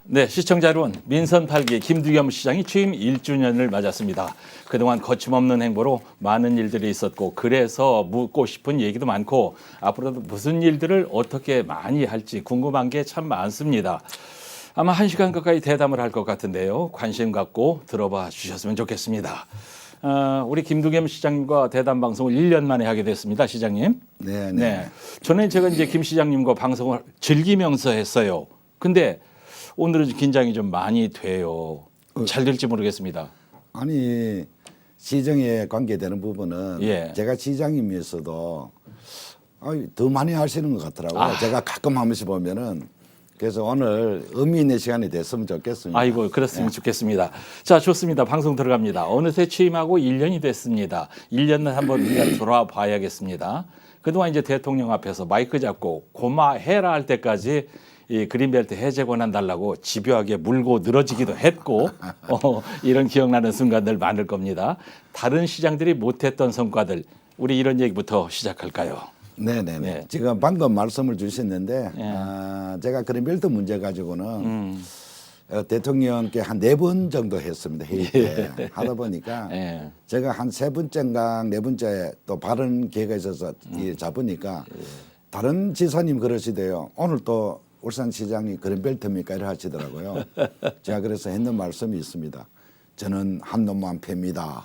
네, 시청자 여러분, 민선 8기 김두겸 시장이 취임 1주년을 맞았습니다. 그동안 거침없는 행보로 많은 일들이 있었고 그래서 묻고 싶은 얘기도 많고 앞으로도 무슨 일들을 어떻게 많이 할지 궁금한 게 참 많습니다. 아마 1시간 가까이 대담을 할 것 같은데요. 관심 갖고 들어봐 주셨으면 좋겠습니다. 우리 김두겸 시장님과 대담 방송을 1년 만에 하게 됐습니다, 시장님. 네. 전에 제가 이제 김 시장님과 방송을 즐기면서 했어요. 근데 오늘은 긴장이 좀 많이 돼요. 잘 될지 모르겠습니다. 아니 시정에 관계되는 부분은 예. 제가 시장님이었어도 더 많이 하시는 것 같더라고요. 제가 가끔 한 번씩 보면은 그래서 오늘 의미 있는 시간이 됐으면 좋겠습니다. 아이고, 그렇으면 좋겠습니다. 자, 좋습니다. 방송 들어갑니다. 어느새 취임하고 1년이 됐습니다. 1년을 한번 우리가 돌아봐야겠습니다. 그동안 이제 대통령 앞에서 마이크 잡고 고마해라 할 때까지 이 그린벨트 해제 권한 달라고 집요하게 물고 늘어지기도 했고 이런 기억나는 순간들 많을 겁니다. 다른 시장들이 못했던 성과들, 우리 이런 얘기부터 시작할까요? 네네네. 네. 지금 방금 말씀을 주셨는데 예. 제가 그린벨트 문제 가지고는 대통령께 한 4번 정도 했습니다. 회의 때 하다 보니까 예. 제가 한 3번째인가 4번째 또 발언 기회가 있어서 잡으니까 다른 지사님 그러시대요. 오늘 또 울산시장이 그린벨트입니까? 이래 하시더라고요. 제가 그래서 했는 말씀이 있습니다. 저는 한 놈만 팹니다.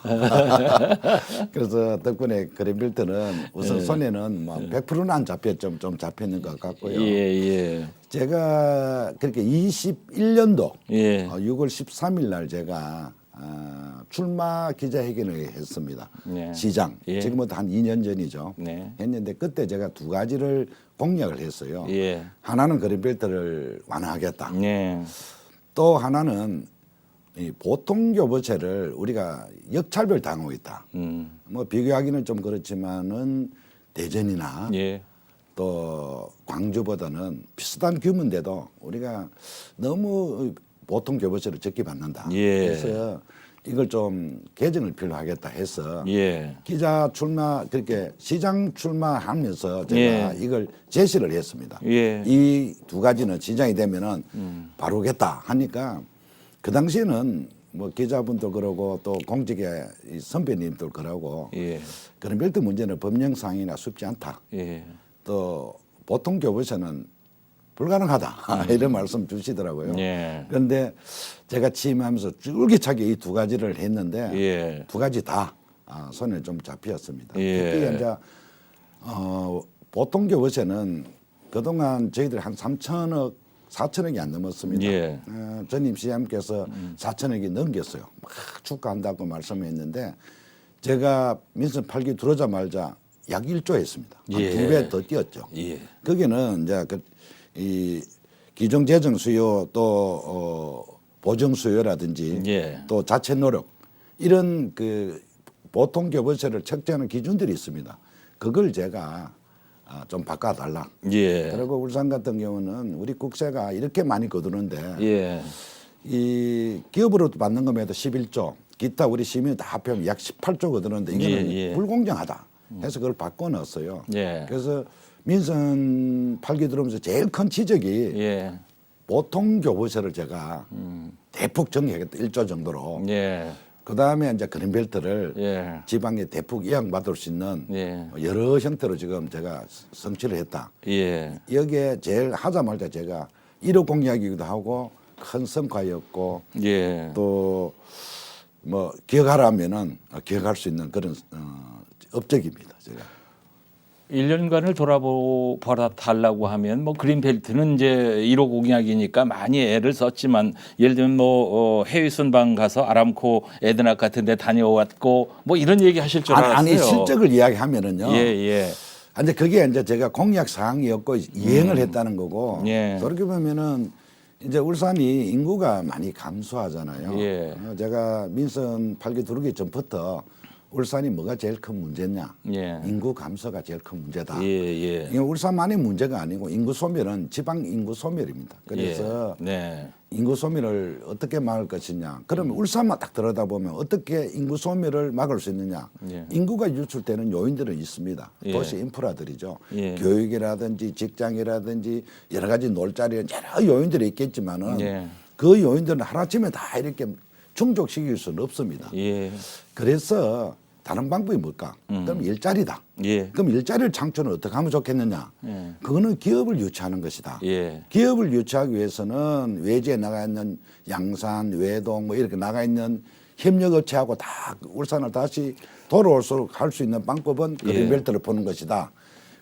그래서 덕분에 그린벨트는 우선 손에는 뭐 100%는 안 잡혔죠. 좀 잡혔는 것 같고요. 예. 제가 그렇게 21년도 예. 6월 13일 날 제가 출마 기자회견을 했습니다. 예. 시장. 예. 지금부터 한 2년 전이죠. 네. 했는데 그때 제가 2가지를 공약을 했어요. 예. 하나는 그린벨트를 완화하겠다. 예. 또 하나는 이 보통교부세를 우리가 역차별 당하고 있다. 뭐 비교하기는 좀 그렇지만은 대전이나 예. 또 광주보다는 비슷한 규모인데도 우리가 너무 보통교부세를 적게 받는다. 예. 그래서 이걸 좀 개정을 필요하겠다 해서 예. 기자 출마 그렇게 시장 출마하면서 제가 이걸 제시를 했습니다. 예. 이 2가지는 시장이 되면은 바로 오겠다 하니까 그 당시에는 뭐 기자분도 그러고 또 공직의 이 선배님들 그러고 예. 그린벨트 문제는 법령상이나 쉽지 않다. 예. 또 보통 교부세는 불가능하다 이런 말씀 주시더라고요. 예. 그런데 제가 취임하면서 줄기차게 이 2가지를 했는데 예. 2가지 다 손에 좀 잡혔습니다. 예. 특히 이제 보통 교부세는 그동안 저희들이 한 3천억 4천억이 안 넘었습니다. 예. 전임 시장님께서 4천억이 넘겼어요. 막 축하한다고 말씀했는데 제가 민선 8기 들어오자마자 약 1조 했습니다. 한 예. 2배 더 뛰었죠. 예. 거기는 이제 이 기존 재정 수요 또 보정 수요라든지 예. 또 자체 노력 이런 그 보통 교부세를 책정하는 기준들이 있습니다. 그걸 제가 좀 바꿔달라. 예. 그리고 울산 같은 경우는 우리 국세가 이렇게 많이 거두는데 예. 이 기업으로도 받는 것에도 11조, 기타 우리 시민이 다 합하면 약 18조 거두는데 이거는 예. 불공정하다 해서 그걸 바꿔놨어요. 예. 그래서 민선 8기 들어오면서 제일 큰 지적이 예. 보통 교부세를 제가 대폭 정리하겠다 1조 정도로. 예. 그 다음에 이제 그린벨트를 예. 지방에 대폭 이양받을 수 있는 예. 여러 형태로 지금 제가 성취를 했다. 예. 여기에 제일 하자마자 제가 1호 공약이기도 하고 큰 성과였고 예. 또 뭐 기억하라면은 기억할 수 있는 그런 업적입니다. 제가. 1년간을 돌아보라 달라고 하면 뭐 그린벨트는 이제 1호 공약이니까 많이 애를 썼지만 예를 들면 뭐 해외 순방 가서 아람코 에드낙 같은 데 다녀왔고 뭐 이런 얘기 하실 줄 알았어요. 아니 실적을 이야기하면은요. 예. 이제 그게 이제 제가 공약 사항이었고 이행을 했다는 거고 예. 그렇게 보면은 이제 울산이 인구가 많이 감소하잖아요. 예. 제가 민선 8기 들어오기 전부터 울산이 뭐가 제일 큰 문제냐? 예. 인구 감소가 제일 큰 문제다. 예. 이게 울산만의 문제가 아니고 인구 소멸은 지방 인구 소멸입니다. 그래서 예. 네. 인구 소멸을 어떻게 막을 것이냐. 그러면 울산만 딱 들여다보면 어떻게 인구 소멸을 막을 수 있느냐. 예. 인구가 유출되는 요인들은 있습니다. 예. 도시 인프라들이죠. 예. 교육이라든지 직장이라든지 여러 가지 놀자리 여러 요인들이 있겠지만은 예. 그 요인들은 하루아침에 다 이렇게 충족시킬 수는 없습니다. 예. 그래서 다른 방법이 뭘까? 그럼 일자리다. 예. 그럼 일자리를 창출은 어떻게 하면 좋겠느냐? 예. 그거는 기업을 유치하는 것이다. 예. 기업을 유치하기 위해서는 외지에 나가 있는 양산, 외동 뭐 이렇게 나가 있는 협력업체하고 다 울산을 다시 돌아올수록 할 수 있는 방법은 그린벨트를 푸는 것이다.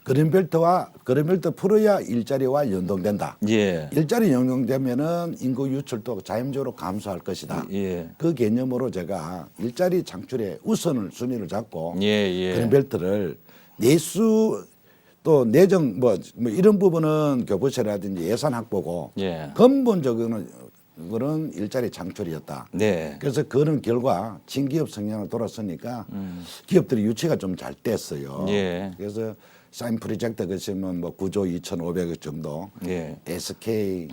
그린벨트 풀어야 일자리와 연동된다. 예. 일자리 연동되면은 인구 유출도 자연적으로 감소할 것이다. 예. 그 개념으로 제가 일자리 창출에 우선을 순위를 잡고 예. 예. 그린벨트를 내수 또 내정 뭐 이런 부분은 교부세라든지 예산 확보고 예. 근본적으로는 그런 일자리 창출이었다. 네. 그래서 그런 결과 친기업 성향을 돌았으니까 기업들이 유치가 좀 잘 됐어요. 예. 그래서 사인 프로젝트 그시면 뭐 9조 2,500억 정도, 예. SK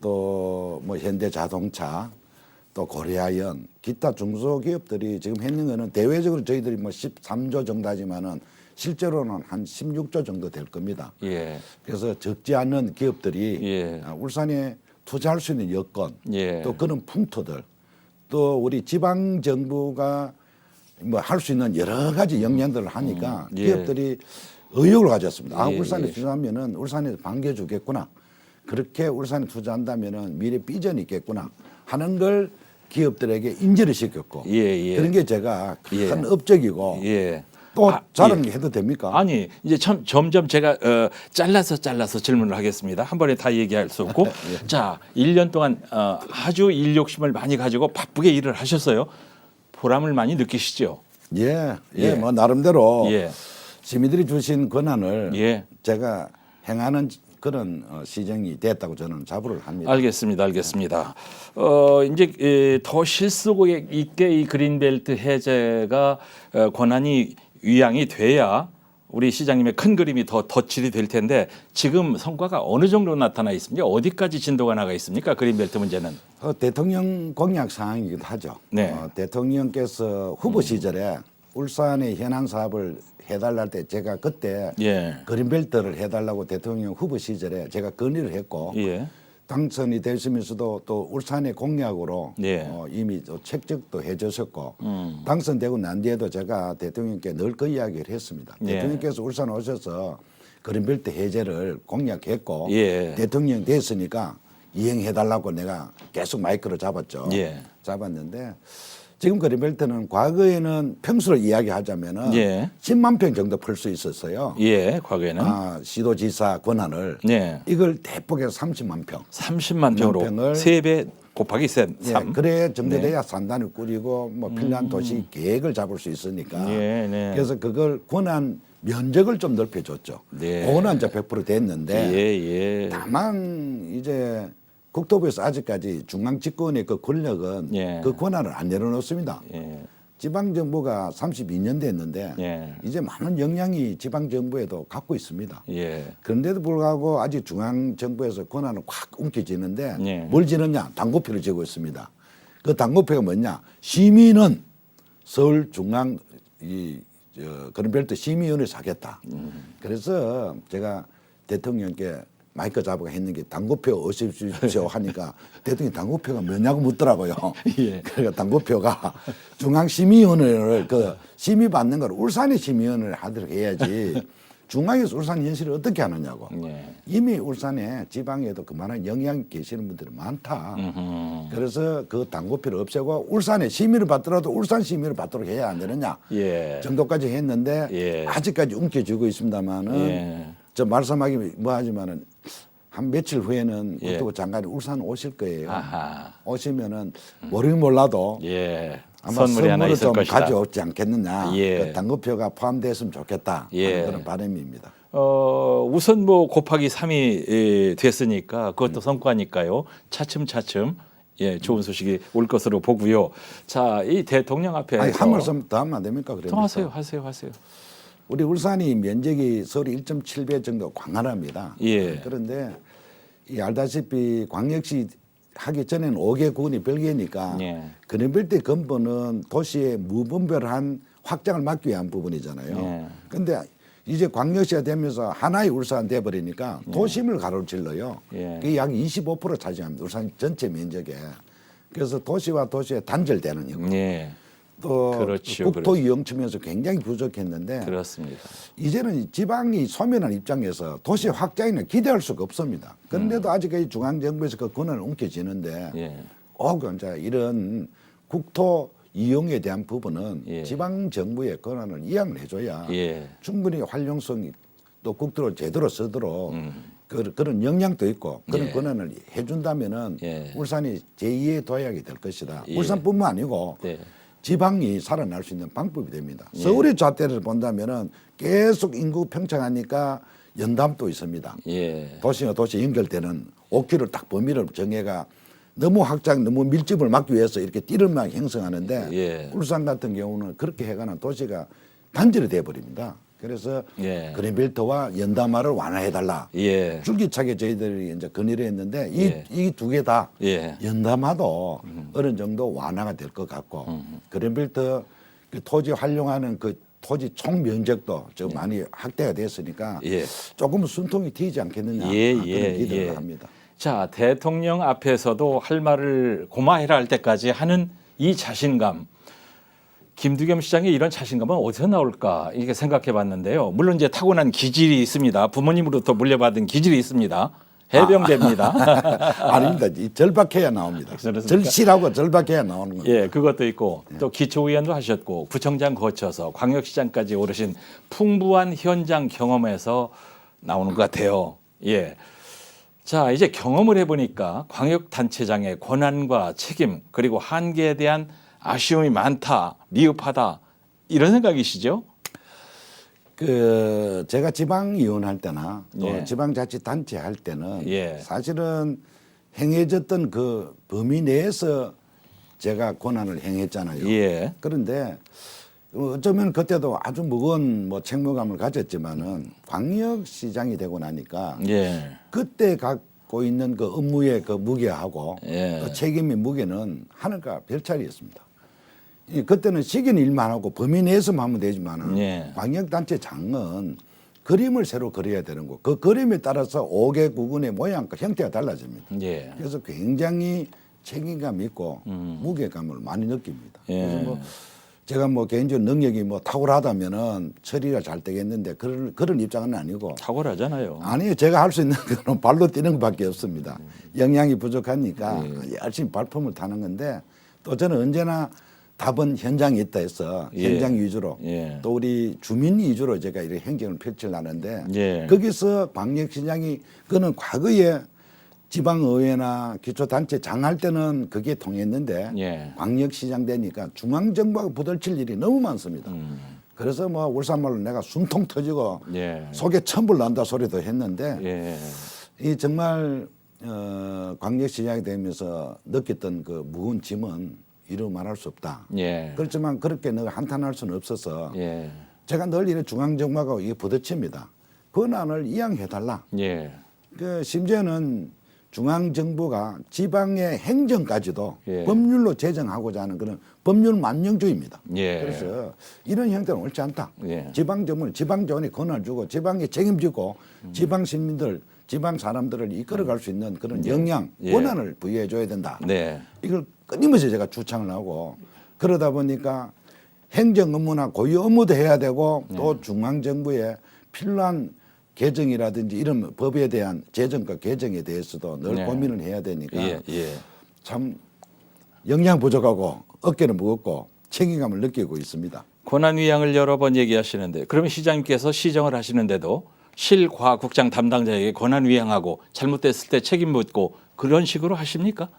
또 뭐 현대자동차 또 고려아연 기타 중소기업들이 지금 했는 거는 대외적으로 저희들이 뭐 13조 정도 하지만은 실제로는 한 16조 정도 될 겁니다. 예. 그래서 적지 않은 기업들이 예. 울산에 투자할 수 있는 여건, 예. 또 그런 풍토들, 또 우리 지방 정부가 뭐 할 수 있는 여러 가지 역량들을 하니까 예. 기업들이 의욕을 가졌습니다. 아, 예, 울산에 예. 투자하면은 울산에서 반겨주겠구나. 그렇게 울산에 투자한다면은 미래 비전이 있겠구나 하는 걸 기업들에게 인지를 시켰고 예, 예. 그런 게 제가 큰 예. 업적이고 예. 또 아, 자랑해도 됩니까? 아니 이제 점점 제가 잘라서 질문을 하겠습니다. 한 번에 다 얘기할 수 없고 자 1년 동안 아주 일 욕심을 많이 가지고 바쁘게 일을 하셨어요. 보람을 많이 느끼시죠? 예, 예. 뭐 나름대로 예. 시민들이 주신 권한을 예. 제가 행하는 그런 시정이 됐다고 저는 자부를 합니다. 알겠습니다. 이제 더 실속 있게 이 그린벨트 해제가 권한이 위양이 돼야 우리 시장님의 큰 그림이 더 덧칠이 될 텐데 지금 성과가 어느 정도 나타나 있습니까? 어디까지 진도가 나가 있습니까? 그린벨트 문제는. 대통령 공약 사항이기도 하죠. 네. 대통령께서 후보 시절에 울산의 현황 사업을 해달라 할 때 제가 그때 예. 그린벨트를 해달라고 대통령 후보 시절에 제가 건의를 했고 예. 당선이 되시면서도 또 울산의 공약으로 예. 이미 또 책적도 해주셨고 당선되고 난 뒤에도 제가 대통령께 늘 그 이야기를 했습니다. 예. 대통령께서 울산 오셔서 그린벨트 해제를 공약했고 예. 대통령 됐으니까 이행해달라고 내가 계속 마이크를 잡았죠. 예. 잡았는데 지금 그린벨트는 과거에는 평수를 이야기하자면은 예. 10만 평 정도 풀 수 있었어요. 예. 과거에는 시도지사 권한을 네. 이걸 대폭해서 30만 평. 30만 평으로 평을 3배 곱하기 3. 예, 그래 정도 돼야 산단을 꾸리고 뭐 필요한 도시 계획을 잡을 수 있으니까. 예, 네. 그래서 그걸 권한 면적을 좀 넓혀줬죠. 네. 그거는 이제 100% 됐는데 예. 다만 이제 국토부에서 아직까지 중앙 집권의 그 권력은 예. 그 권한을 안 내려놓습니다. 예. 지방 정부가 32년 됐는데 예. 이제 많은 역량이 지방 정부에도 갖고 있습니다. 예. 그런데도 불구하고 아직 중앙 정부에서 권한을 확 움켜쥐는데 예. 뭘 지느냐? 당구표를 지고 있습니다. 그 당구표가 뭐냐? 시민은 서울 중앙 그린벨트 심의위원회에서 하겠다. 그래서 제가 대통령께 마이크 잡고 했는 게 당구표 오십시오 하니까 대통령이 당구표가 뭐냐고 묻더라고요. 예. 그러니까 당구표가 중앙심의위원회를 그 심의받는 걸 울산의 심의위원회를 하도록 해야지 중앙에서 울산 현실을 어떻게 하느냐고. 예. 이미 울산에 지방에도 그만한 영향이 계시는 분들이 많다. 그래서 그 당구표를 없애고 울산에 심의를 받더라도 울산 심의를 받도록 해야 안 되느냐 예. 정도까지 했는데 예. 아직까지 움켜쥐고 있습니다만은 예. 저 말씀하기 뭐 하지만은 한 며칠 후에는 예. 국토부 장관이 울산 오실 거예요. 아하. 오시면은 모르긴 몰라도 예. 아마 선물이 하나 선물을 있을 좀 것이다. 가져오지 않겠느냐. 예. 그 당구표가 포함됐으면 좋겠다. 예. 하는 그런 바람입니다. 우선 뭐 곱하기 3이 됐으니까 그것도 성과니까요. 차츰 좋은 소식이 올 것으로 보고요. 자, 이 대통령 앞에서 아니, 한 말씀 더 하면 안 됩니까? 그러니까. 하세요. 우리 울산이 면적이 서울 1.7배 정도 광활합니다. 예. 그런데 이 알다시피 광역시 하기 전에는 5개 구군이 별개니까 예. 그린벨트 근본은 도시의 무분별한 확장을 막기 위한 부분이잖아요. 예. 그런데 이제 광역시가 되면서 하나의 울산 돼버리니까 도심을 가로질러요. 예. 그게 약 25% 차지합니다. 울산 전체 면적에. 그래서 도시와 도시의 단절되는 역. 예. 또 그렇죠, 국토 이용 측면에서 굉장히 부족했는데 그렇습니다. 이제는 지방이 소멸한 입장에서 도시 확장에는 기대할 수가 없습니다. 그런데도 아직까지 중앙정부에서 그 권한을 옮겨지는데 예. 꼭 이제 이런 국토 이용에 대한 부분은 예. 지방 정부의 권한을 이양을 해줘야 예. 충분히 활용성이 또 국토를 제대로 쓰도록 그런 역량도 있고 그런 예. 권한을 해준다면은 예. 울산이 제2의 도약이 될 것이다. 예. 울산뿐만 아니고 네. 지방이 살아날 수 있는 방법이 됩니다. 서울의 잣대를 본다면은 계속 인구 평창하니까 연담도 있습니다. 예. 도시와 도시 연결되는 5km 딱 범위를 정해가 너무 확장, 너무 밀집을 막기 위해서 이렇게 띠름만 형성하는데 예. 울산 같은 경우는 그렇게 해가는 도시가 단절이 돼버립니다. 그래서 예. 그린벨트와 연담화를 완화해달라. 예. 줄기차게 저희들이 이제 건의를 했는데 예. 이 두 개 다 예. 연담화도 어느 정도 완화가 될 것 같고 그린벨트 그 토지 활용하는 그 토지 총 면적도 좀 많이 확대가 됐으니까 예. 조금 순통이 튀지 않겠느냐 예, 그런 예, 기대를 예. 합니다. 자, 대통령 앞에서도 할 말을 고마해라 할 때까지 하는 이 자신감. 김두겸 시장의 이런 자신감은 어디서 나올까 이렇게 생각해 봤는데요. 물론 이제 타고난 기질이 있습니다. 부모님으로부터 물려받은 기질이 있습니다. 해병대입니다. 아닙니다. 이 절박해야 나옵니다. 그렇습니까? 절실하고 절박해야 나오는 겁니다. 예, 그것도 있고 또 기초의원도 하셨고 구청장 거쳐서 광역시장까지 오르신 풍부한 현장 경험에서 나오는 것 같아요. 예. 자, 이제 경험을 해보니까 광역단체장의 권한과 책임 그리고 한계에 대한 아쉬움이 많다, 미흡하다 이런 생각이시죠? 그 제가 지방의원 할 때나 또 예. 지방자치단체 할 때는 예. 사실은 행해졌던 그 범위 내에서 제가 권한을 행했잖아요. 예. 그런데 어쩌면 그때도 아주 무거운 뭐 책무감을 가졌지만은 광역시장이 되고 나니까 예. 그때 갖고 있는 그 업무의 그 무게하고 예. 그 책임의 무게는 하늘과 별 차이였습니다. 그때는 시기는 일만 하고 범위 내에서만 하면 되지만은 예. 광역단체장은 그림을 새로 그려야 되는 거. 그 그림에 따라서 5개 구군의 모양과 형태가 달라집니다. 예. 그래서 굉장히 책임감 있고 무게감을 많이 느낍니다. 예. 그래서 뭐 제가 뭐 개인적인 능력이 뭐 탁월하다면은 처리가 잘 되겠는데 그런 입장은 아니고 탁월하잖아요. 아니요. 제가 할 수 있는 거는 발로 뛰는 것밖에 없습니다. 영양이 부족하니까 열심히 발품을 타는 건데 또 저는 언제나 답은 현장에 있다 해서 예. 현장 위주로 예. 또 우리 주민 위주로 제가 이렇게 행정을 펼치려는데 예. 거기서 광역시장이 그는 과거에 지방의회나 기초단체장 할 때는 그게 통했는데 예. 광역시장 되니까 중앙정부하고 부딪힐 일이 너무 많습니다. 그래서 뭐 울산말로 내가 숨통 터지고 예. 속에 천불 난다 소리도 했는데 예. 이 정말 광역시장이 되면서 느꼈던 그 무거운 짐은 이루 말할 수 없다. 예. 그렇지만 그렇게 내가 한탄할 수는 없어서 예. 제가 늘 이래 중앙정부하고 이게 부딪힙니다. 권한을 이양해달라. 예. 그 심지어는 중앙정부가 지방의 행정까지도 예. 법률로 제정하고자 하는 그런 법률 만능주의입니다. 예. 그래서 이런 형태는 옳지 않다. 예. 지방정부는 지방정원에 권한을 주고 지방에 책임지고 지방 시민들, 지방 사람들을 이끌어갈 수 있는 그런 역량, 예. 권한을 부여해 줘야 된다. 네. 이걸 끊임없이 제가 주창을 하고 그러다 보니까 행정 업무나 고유 업무도 해야 되고 또 중앙정부에 필요한 개정이라든지 이런 법에 대한 제정과 개정에 대해서도 늘 네. 고민을 해야 되니까 예. 예. 참 역량 부족하고 어깨는 무겁고 책임감을 느끼고 있습니다. 권한위양을 여러 번 얘기하시는데 그러면 시장님께서 시정을 하시는데도 실과국장 담당자에게 권한위양하고 잘못됐을 때 책임 묻고 그런 식으로 하십니까?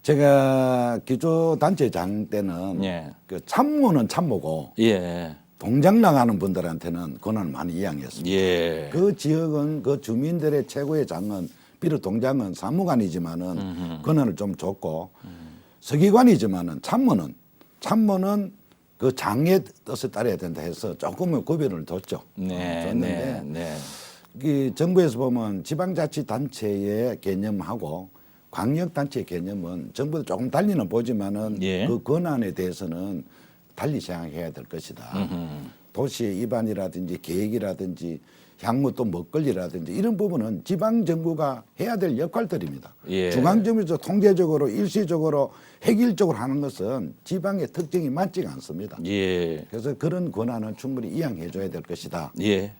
제가 기초단체장 때는 예. 그 참모는 참모고 예. 동장 나가는 분들한테는 권한을 많이 이양했습니다. 예. 그 지역은 그 주민들의 최고의 장은 비록 동장은 사무관이지만은 권한을 좀 줬고 서기관이지만은 참모는 그 장의 뜻을 따라야 된다 해서 조금의 구별을 뒀죠. 네. 줬는데 네. 이 정부에서 보면 지방자치단체의 개념하고 광역단체 개념은 정부도 조금 달리는 보지만은 예. 그 권한에 대해서는 달리 생각해야 될 것이다. 도시 입안이라든지 계획이라든지 향후 또 먹거리라든지 이런 부분은 지방 정부가 해야 될 역할들입니다. 예. 중앙 정부에서 통제적으로 일시적으로 획일적으로 하는 것은 지방의 특징이 맞지가 않습니다. 예. 그래서 그런 권한은 충분히 이양해 줘야 될 것이다. 예.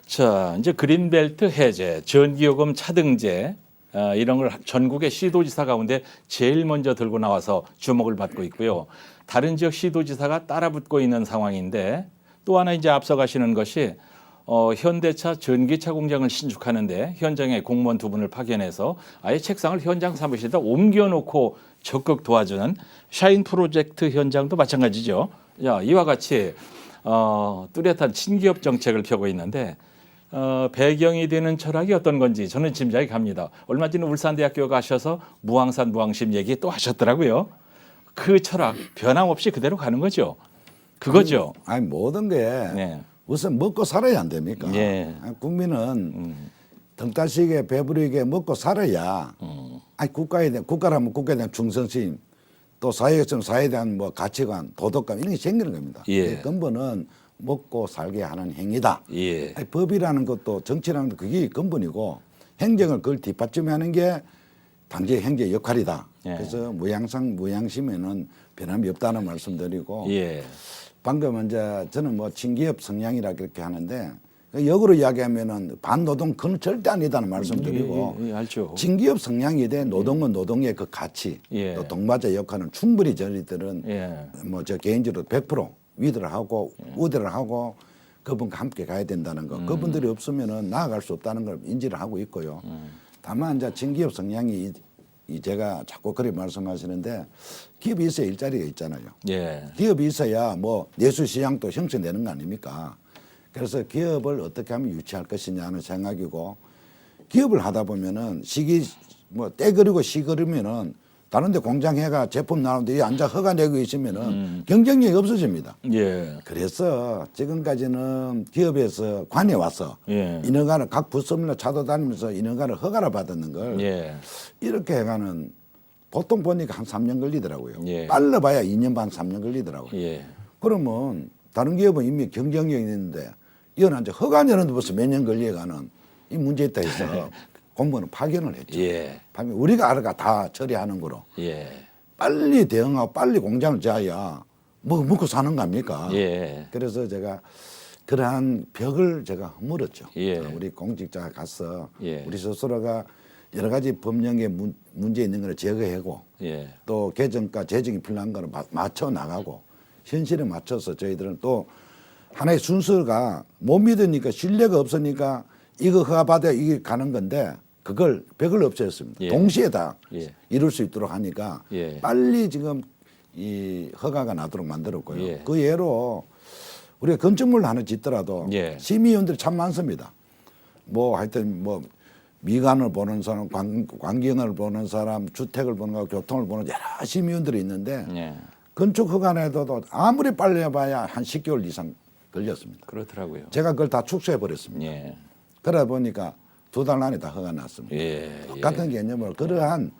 자, 이제 그린벨트 해제, 전기요금 차등제 이런 걸 전국의 시도지사 가운데 제일 먼저 들고 나와서 주목을 받고 있고요. 다른 지역 시도지사가 따라붙고 있는 상황인데 또 하나 이제 앞서가시는 것이 현대차 전기차 공장을 신축하는데 현장에 공무원 2분을 파견해서 아예 책상을 현장 사무실에다 옮겨놓고 적극 도와주는 샤인 프로젝트 현장도 마찬가지죠. 야, 이와 같이 뚜렷한 친기업 정책을 펴고 있는데 배경이 되는 철학이 어떤 건지 저는 짐작이 갑니다. 얼마 전에 울산대학교 가셔서 무항산 무항심 얘기 또 하셨더라고요. 그 철학 변함없이 그대로 가는 거죠. 그거죠. 아니 모든 게 네. 우선 먹고 살아야 안 됩니까? 예. 국민은 덩따시게 배부르게 먹고 살아야 아니 국가라면 국가에 대한 충성심 또 사회에서는 사회에 대한 뭐 가치관 도덕감 이런 게 생기는 겁니다. 예. 그 근본은 먹고 살게 하는 행위다. 예. 아니, 법이라는 것도 정치라는 것도 그게 근본이고 행정을 그걸 뒷받침하는 게 당시의 행정의 역할이다. 예. 그래서 무양심에는 변함이 없다는 말씀드리고 예. 방금 이제 저는 뭐 친기업 성향이라 그렇게 하는데 역으로 이야기하면은 반노동 그건 절대 아니다는 말씀드리고 예, 알죠. 친기업 성향이 돼 노동은 노동의 그 가치 예. 또 동반자 역할은 충분히 저희들은 예. 뭐 저 개인적으로 100% 위드를 하고 우대를 하고 그분과 함께 가야 된다는 거 그분들이 없으면은 나아갈 수 없다는 걸 인지를 하고 있고요. 다만 이제 친기업 성향이 이 제가 자꾸 그렇게 말씀하시는데 기업이 있어야 일자리가 있잖아요. 예. 기업이 있어야 뭐 내수 시장도 형성되는 거 아닙니까? 그래서 기업을 어떻게 하면 유치할 것이냐는 생각이고 기업을 하다 보면은 시기 뭐 때 그리고 시 그리면은 다른데 공장 해가 제품 나오는데 이 앉아 허가 내고 있으면은 경쟁력이 없어집니다. 예. 그래서 지금까지는 기업에서 관에 와서 예. 인허가를 각 부서마다 찾아다니면서 인허가를 허가를 받았는 걸 예. 이렇게 해가는 보통 보니까 한 3년 걸리더라고요. 예. 빨라봐야 2년 반, 3년 걸리더라고요. 예. 그러면 다른 기업은 이미 경쟁력이 있는데 이건 이제 허가 내는데 벌써 몇 년 걸려가는 이 문제 있다 해서 공무원은 파견을 했죠. 예. 파견 우리가 알아가 다 처리하는 거로 예. 빨리 대응하고 빨리 공장을 지어야 뭐 먹고 사는 거 아닙니까? 예. 그래서 제가 그러한 벽을 제가 허물었죠. 예. 우리 공직자가 가서 예. 우리 스스로가 여러 가지 법령에 문제 있는 거를 제거하고 예. 또 개정과 재정이 필요한 거를 맞춰 나가고 현실에 맞춰서 저희들은 또 하나의 순서가 못 믿으니까 신뢰가 없으니까 이거 허가 받아야 이게 가는 건데 그걸 벽을 없애었습니다. 예. 동시에 다 예. 이룰 수 있도록 하니까 예. 빨리 지금 이 허가가 나도록 만들었고요. 예. 그 예로 우리가 건축물을 하나 짓더라도 예. 심의위원들이 참 많습니다. 뭐 하여튼 뭐 미관을 보는 사람, 광경을 보는 사람, 주택을 보는 거, 교통을 보는 여러 심의위원들이 있는데 예. 건축 허가 내도 아무리 빨리 해봐야 한 10개월 이상 걸렸습니다. 그렇더라고요. 제가 그걸 다 축소해 버렸습니다. 예. 그러다 보니까 2달 안에 다 허가 났습니다. 예. 똑같은 개념으로 그러한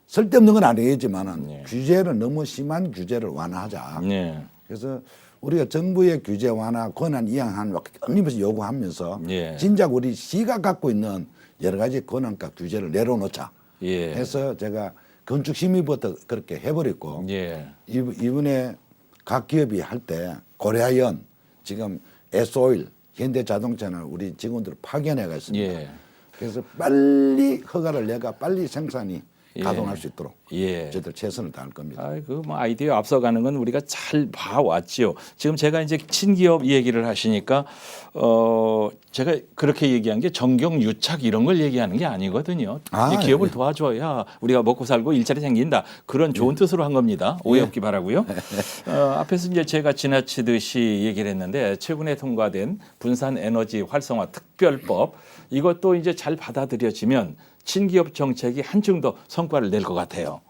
쓸데없는 건 아니겠지만은 예. 규제를 너무 심한 규제를 완화하자. 예. 그래서 우리가 정부의 규제 완화 권한 이양하는 거 끊임없이 요구하면서 예. 진작 우리 시가 갖고 있는 여러 가지 권한과 규제를 내려놓자 예. 해서 제가 건축심의부터 그렇게 해버렸고 예. 이번에 각 기업이 할 때 고려아연 지금 S오일 현대자동차는 우리 직원들을 파견해가 있습니다. 예. 그래서 빨리 허가를 내가 빨리 생산이 예. 가동할 수 있도록 예. 저희들 최선을 다할 겁니다. 뭐 아이디어 앞서가는 건 우리가 잘 봐왔지요. 지금 제가 이제 친기업 얘기를 하시니까 제가 그렇게 얘기한 게 정경유착 이런 걸 얘기하는 게 아니거든요. 이 기업을 도와줘야 우리가 먹고 살고 일자리 생긴다. 그런 좋은 뜻으로 한 겁니다. 오해 없기 바라고요. 앞에서 이제 제가 지나치듯이 얘기를 했는데 최근에 통과된 분산 에너지 활성화 특별법 이것도 이제 잘 받아들여지면 친기업 정책이 한층 더 성과를 낼 것 같아요.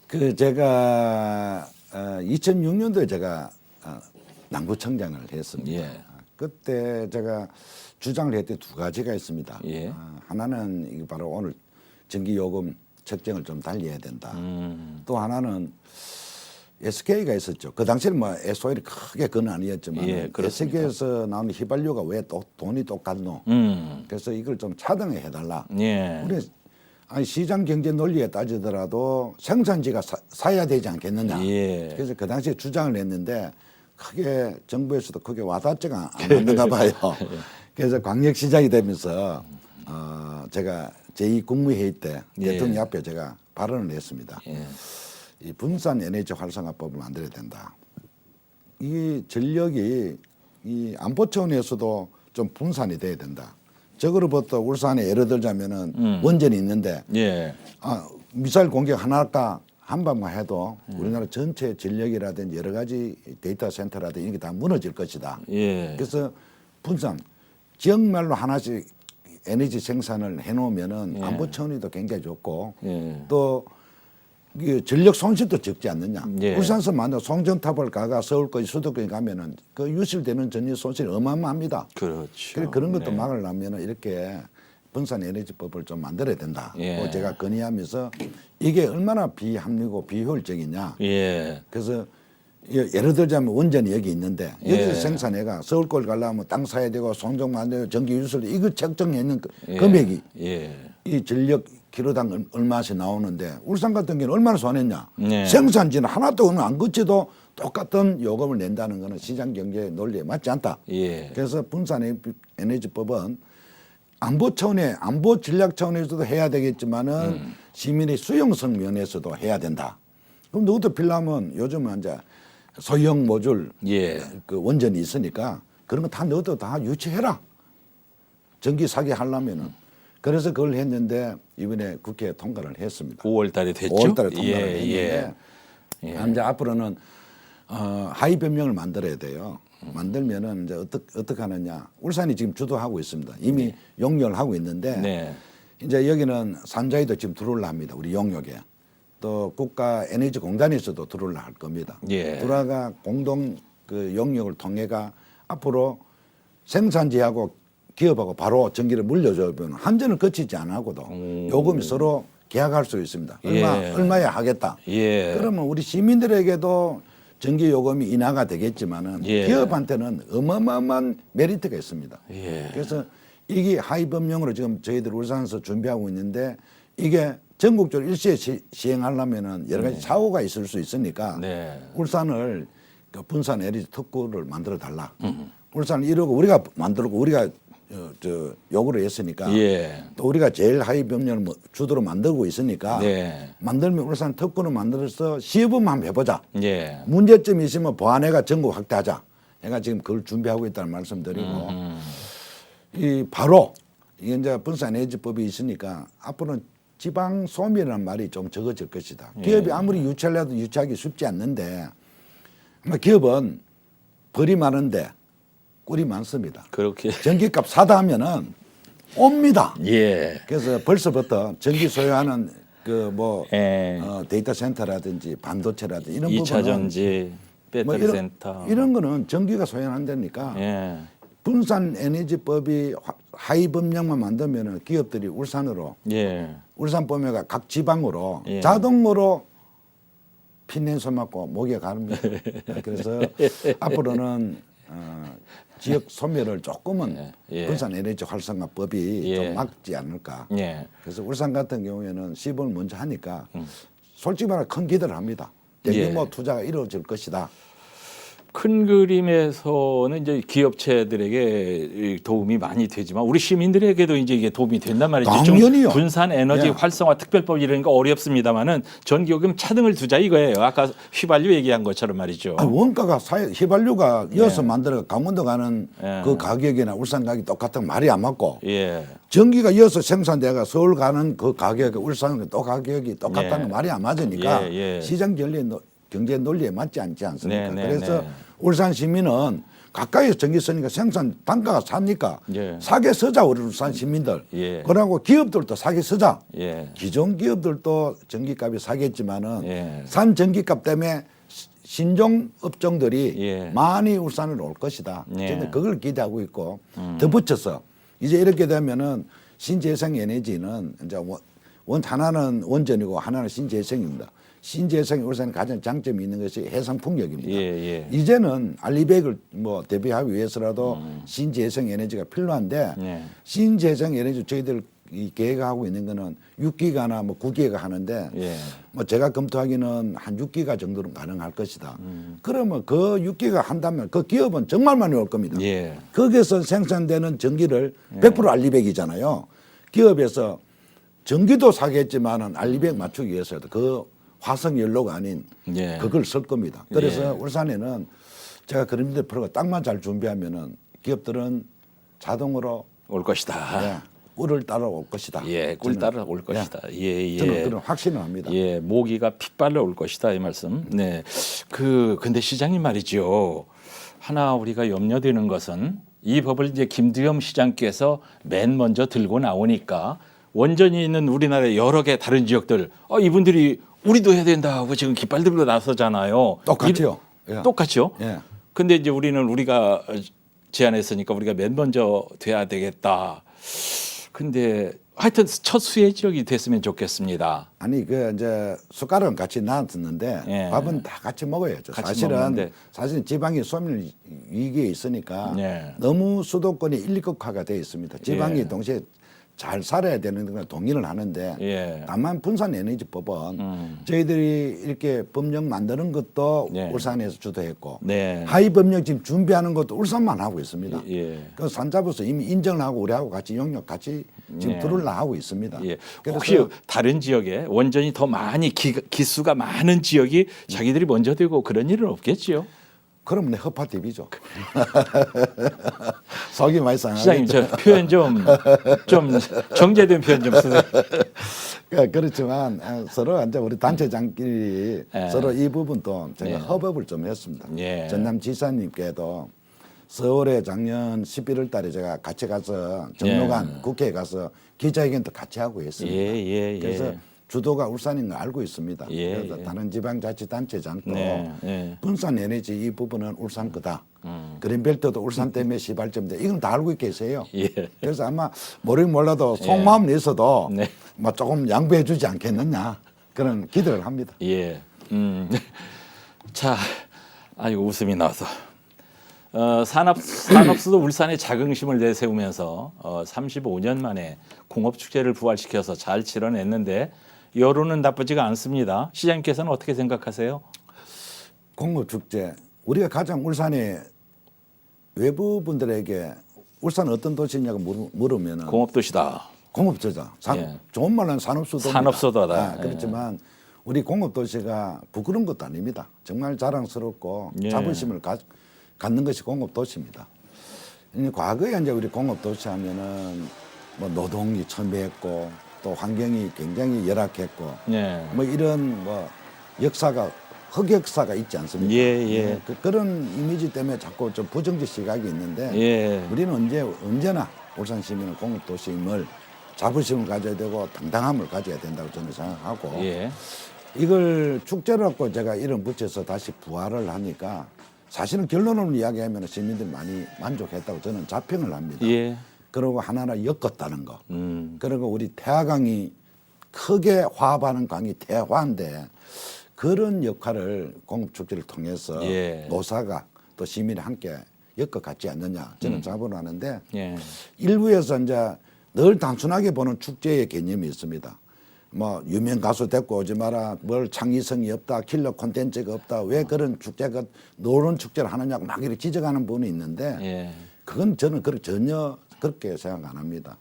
그 제가 2006년도에 제가 남부청장을 했습니다. 예. 그때 제가 주장을 했던 두 가지가 있습니다. 예. 하나는 이거 바로 오늘 전기요금 책정을 좀 달리 해야 된다. 또 하나는 SK가 있었죠. 그 당시에는 뭐 SOL이 크게 그건 아니었지만 예, 그렇습니까? SK에서 나오는 휘발유가 왜 또 돈이 똑같노? 그래서 이걸 좀 차등해 해달라. 예. 우리 아니 시장 경제 논리에 따지더라도 생산지가 사야 되지 않겠느냐. 예. 그래서 그 당시에 주장을 했는데 크게 정부에서도 크게 와닿지가 않았는가 봐요. 그래서 광역시장이 되면서 제가 제2국무회의 때 예. 대통령 앞에 제가 발언을 했습니다. 예. 이 분산 에너지 활성화법을 만들어야 된다. 이 전력이 이 안보 차원에서도 좀 분산이 돼야 된다. 적으로부터 울산에 예를 들자면은 원전이 있는데 예. 미사일 공격 하나가 한 방만 해도 우리나라 전체 전력이라든지 여러 가지 데이터 센터라든지 이런 게 다 무너질 것이다. 예. 그래서 분산 지역별로 하나씩 에너지 생산을 해놓으면은 예. 안보 차원에도 굉장히 좋고 예. 또 이게 전력 손실도 적지 않느냐. 예. 울산서 만약 송정탑을 가가 서울까지 수도권에 가면은 그 유실되는 전력 손실이 어마어마합니다. 그렇죠. 그런 것도 네. 막으려면은 이렇게 분산 에너지법을 좀 만들어야 된다. 예. 고 제가 건의하면서 이게 얼마나 비합리고 비효율적이냐. 예. 그래서 예를 들자면 원전이 여기 있는데 여기서 예. 생산해가 서울권 가려면 땅 사야 되고 송정 만들고 전기 유술 이거 책정해 있는 예. 금액이 예. 이 전력 키로당 얼마씩 나오는데 울산 같은 경우는 얼마나 손했냐. 네. 생산지는 하나도 안 거쳐도 똑같은 요금을 낸다는 것은 시장 경제 논리에 맞지 않다. 예. 그래서 분산 에너지법은 안보 차원에 안보 전략 차원에서도 해야 되겠지만은 시민의 수용성 면에서도 해야 된다. 그럼 누구도 필요하면 요즘은 이제 소형 모듈 예. 그 원전이 있으니까 그런 거 다 넣어도 다 유치해라. 전기 사기 하려면은. 그래서 그걸 했는데 이번에 국회에 통과를 했습니다. 5월 달에 됐죠? 5월 달에 통과를 예. 했는데 예. 이제 앞으로는 하위 변명을 만들어야 돼요. 만들면은 이제 어떻게 하느냐. 울산이 지금 주도하고 있습니다. 이미 용역을 하고 있는데 네. 이제 여기는 산자위도 지금 들어올라 합니다. 우리 용역에. 또 국가 에너지 공단에서도 들어올라 할 겁니다. 예. 들어가 공동 그 용역을 통해가 앞으로 생산지하고 기업하고 바로 전기를 물려주면 한전을 거치지 않고도 요금이 서로 계약할 수 있습니다. 얼마에 하겠다. 예. 그러면 우리 시민들에게도 전기 요금이 인하가 되겠지만은 예. 기업한테는 어마어마한 메리트가 있습니다. 예. 그래서 이게 하위 법령으로 지금 저희들 울산에서 준비하고 있는데 이게 전국적으로 일시에 시행하려면은 여러 가지 사고가 있을 수 있으니까 네. 울산을 그 분산 에너지 특구를 만들어 달라. 울산을 이러고 우리가 만들고 우리가 요구를 했으니까 예. 또 우리가 제일 하위 법령을 주도로 만들고 있으니까 네. 만들면 울산 특구를 만들어서 시범 한번 해보자. 예. 문제점이 있으면 보완해가 전국 확대하자. 내가 지금 그걸 준비하고 있다는 말씀드리고 이 바로 이게 이제 분산 에너지법이 있으니까 앞으로는 지방 소멸이라는 말이 좀 적어질 것이다. 기업이 아무리 유치하려도 유치하기 쉽지 않는데 아마 기업은 벌이 많은데 꿀이 많습니다. 그렇게. 전기값 사다 하면은 옵니다. 예. 그래서 벌써부터 전기 소유하는 그 뭐 예. 데이터 센터라든지 반도체라든지 이런 2차 부분은 전지, 배터리 이런, 센터. 이런 거는 전기가 소용한다니까. 예. 분산 에너지법이 하위 법령만 만들면은 기업들이 울산으로 예. 울산법에가 각 지방으로 예. 자동으로 피냄새 맡고 목에 가릅니다. 그래서 앞으로는 지역 소멸을 조금은 예. 분산 에너지 활성화법이 예. 좀 막지 않을까. 예. 그래서 울산 같은 경우에는 시범을 먼저 하니까 솔직히 말해 큰 기대를 합니다. 대규모 예. 투자가 이루어질 것이다. 큰 그림에서는 이제 기업체들에게 도움이 많이 되지만 우리 시민들에게도 이제 이게 도움이 된단 말이죠. 당연히요. 분산 에너지 예. 활성화 특별법 이런 거 어렵습니다만은 전기요금 차등을 두자 이거예요. 아까 휘발유 얘기한 것처럼 말이죠. 원가가 휘발유가 이어서 만들어 강원도 가는 예. 그 가격이나 울산 가격이 똑같은 말이 안 맞고 예. 전기가 이어서 생산돼가 서울 가는 그 가격이 울산 또 가격이 똑같다는 예. 말이 안 맞으니까 예, 예. 시장 경제 논리에 맞지 않지 않습니까? 네, 네, 그래서 네. 울산 시민은 가까이서 전기 쓰니까 생산 단가가 싸니까 예. 사게 쓰자 우리 울산 시민들. 예. 그러고 기업들도 사게 쓰자. 예. 기존 기업들도 전기값이 사겠지만은 예. 산 전기값 때문에 신종 업종들이 예. 많이 울산으로 올 것이다. 예. 저는 그걸 기대하고 있고 덧붙여서 이제 이렇게 되면은 신재생 에너지는 이제 하나는 원전이고 하나는 신재생입니다. 신재생 울산의 가장 장점이 있는 것이 해상 풍력입니다. 예, 예. 이제는 알리백을 뭐 대비하기 위해서라도 신재생 에너지가 필요한데 예. 신재생 에너지 저희들 이 계획하고 있는 거는 6기가나 뭐 9기가 하는데 예. 뭐 제가 검토하기는 한 6기가 정도는 가능할 것이다. 그러면 그 6기가 한다면 그 기업은 정말 많이 올 겁니다. 예. 거기서 생산되는 전기를 100% 알리백이잖아요. 기업에서 전기도 사겠지만은 알리백 맞추기 위해서도 그 화석 연료가 아닌 예. 그걸 쓸 겁니다. 그래서 예. 울산에는 제가 그런 프로가 딱만 잘 준비하면은 기업들은 자동으로 올 것이다. 예, 꿀을 따라올 것이다. 예, 꿀 따라 올 것이다. 예, 예. 저는 그런 확신을 합니다. 예, 모기가 핏발로 올 것이다 이 말씀. 네. 근데 시장님 말이죠. 하나 우리가 염려되는 것은 이 법을 이제 김두겸 시장께서 맨 먼저 들고 나오니까 원전이 있는 우리나라의 여러 개 다른 지역들 이분들이 우리도 해야 된다고 지금 깃발 들고 나서잖아요. 똑같죠. 예. 똑같죠. 예. 근데 이제 우리가 제안했으니까 우리가 맨 먼저 돼야 되겠다. 근데 하여튼 첫 수혜 지역이 됐으면 좋겠습니다. 아니 그 이제 숟가락은 같이 놨었는데 예. 밥은 다 같이 먹어야죠. 같이 먹는데. 사실은 지방이 소멸 위기에 있으니까 예. 너무 수도권이 일lik극화가 되어 있습니다. 지방이 예. 동시에 잘 살아야 되는 건 동의를 하는데 예. 다만 분산에너지법은 저희들이 이렇게 법령 만드는 것도 예. 울산에서 주도했고 네. 하위 법령 지금 준비하는 것도 울산만 하고 있습니다. 예. 그 산자부서 이미 인정을 하고 우리하고 같이 용역 같이 지금 예. 들으려 하고 있습니다. 예. 그래서 혹시 다른 지역에 원전이 더 많이 기수가 많은 지역이 자기들이 먼저 되고 그런 일은 없겠지요? 그러면 내 허파TV죠. 속이 많이 상하죠. 시장님 저 표현 좀 정제된 표현 좀 쓰세요. 그렇지만 서로 이제 우리 단체장끼리 예. 서로 이 부분도 제가 예. 협업을 좀 했습니다. 예. 전남지사님께도 서울에 작년 11월 달에 제가 같이 가서 정로관 국회에 가서 기자회견도 같이 하고 있습니다. 예. 그래서 주도가 울산인 거 알고 있습니다. 예, 그래서 예. 다른 지방자치단체장도 네, 예. 분산 에너지 이 부분은 울산 거다. 그린벨트도 울산 때문에 시발점돼. 이건 다 알고 계세요. 예. 그래서 아마 모르긴 몰라도 속마음 내서도 네. 뭐 조금 양보해 주지 않겠느냐 그런 기대를 합니다. 예. 자, 아이고 웃음이 나와서. 산업수도 울산에 자긍심을 내세우면서 35년 만에 공업축제를 부활시켜서 잘 치러냈는데 여론은 나쁘지가 않습니다. 시장님께서는 어떻게 생각하세요? 공업축제 우리가 가장 울산에 외부 분들에게 울산 어떤 도시냐고 물으면 공업도시다. 공업도시다. 예. 좋은 말로는 산업수도입니다. 산업수도다. 그렇지만 우리 공업도시가 부끄러운 것도 아닙니다. 정말 자랑스럽고 예. 자부심을 갖는 것이 공업도시입니다. 과거에 이제 우리 공업도시 하면은 뭐 노동이 첨예했고 또 환경이 굉장히 열악했고 예. 뭐 이런 뭐 역사가 흑역사가 있지 않습니까? 예. 그런 이미지 때문에 자꾸 좀 부정적 시각이 있는데 예. 우리는 언제나 울산 시민은 공업도시임을 자부심을 가져야 되고 당당함을 가져야 된다고 저는 생각하고 예. 이걸 축제라고 제가 이름 붙여서 다시 부활을 하니까 사실은 결론을 이야기하면 시민들이 많이 만족했다고 저는 자평을 합니다. 예. 그리고 하나하나 엮었다는 거. 그리고 우리 태화강이 크게 화합하는 강이 태화인데 그런 역할을 공업축제를 통해서 예. 노사가 또 시민이 함께 엮어갔지 않느냐 저는 자부를 하는데 예. 일부에서 이제 늘 단순하게 보는 축제의 개념이 있습니다. 뭐 유명 가수 데리고 오지 마라, 뭘 창의성이 없다, 킬러 콘텐츠가 없다, 왜 그런 축제가 노는 축제를 하느냐고 막 이렇게 지적하는 분이 있는데 예. 그건 저는 전혀 그렇게 생각 안 합니다.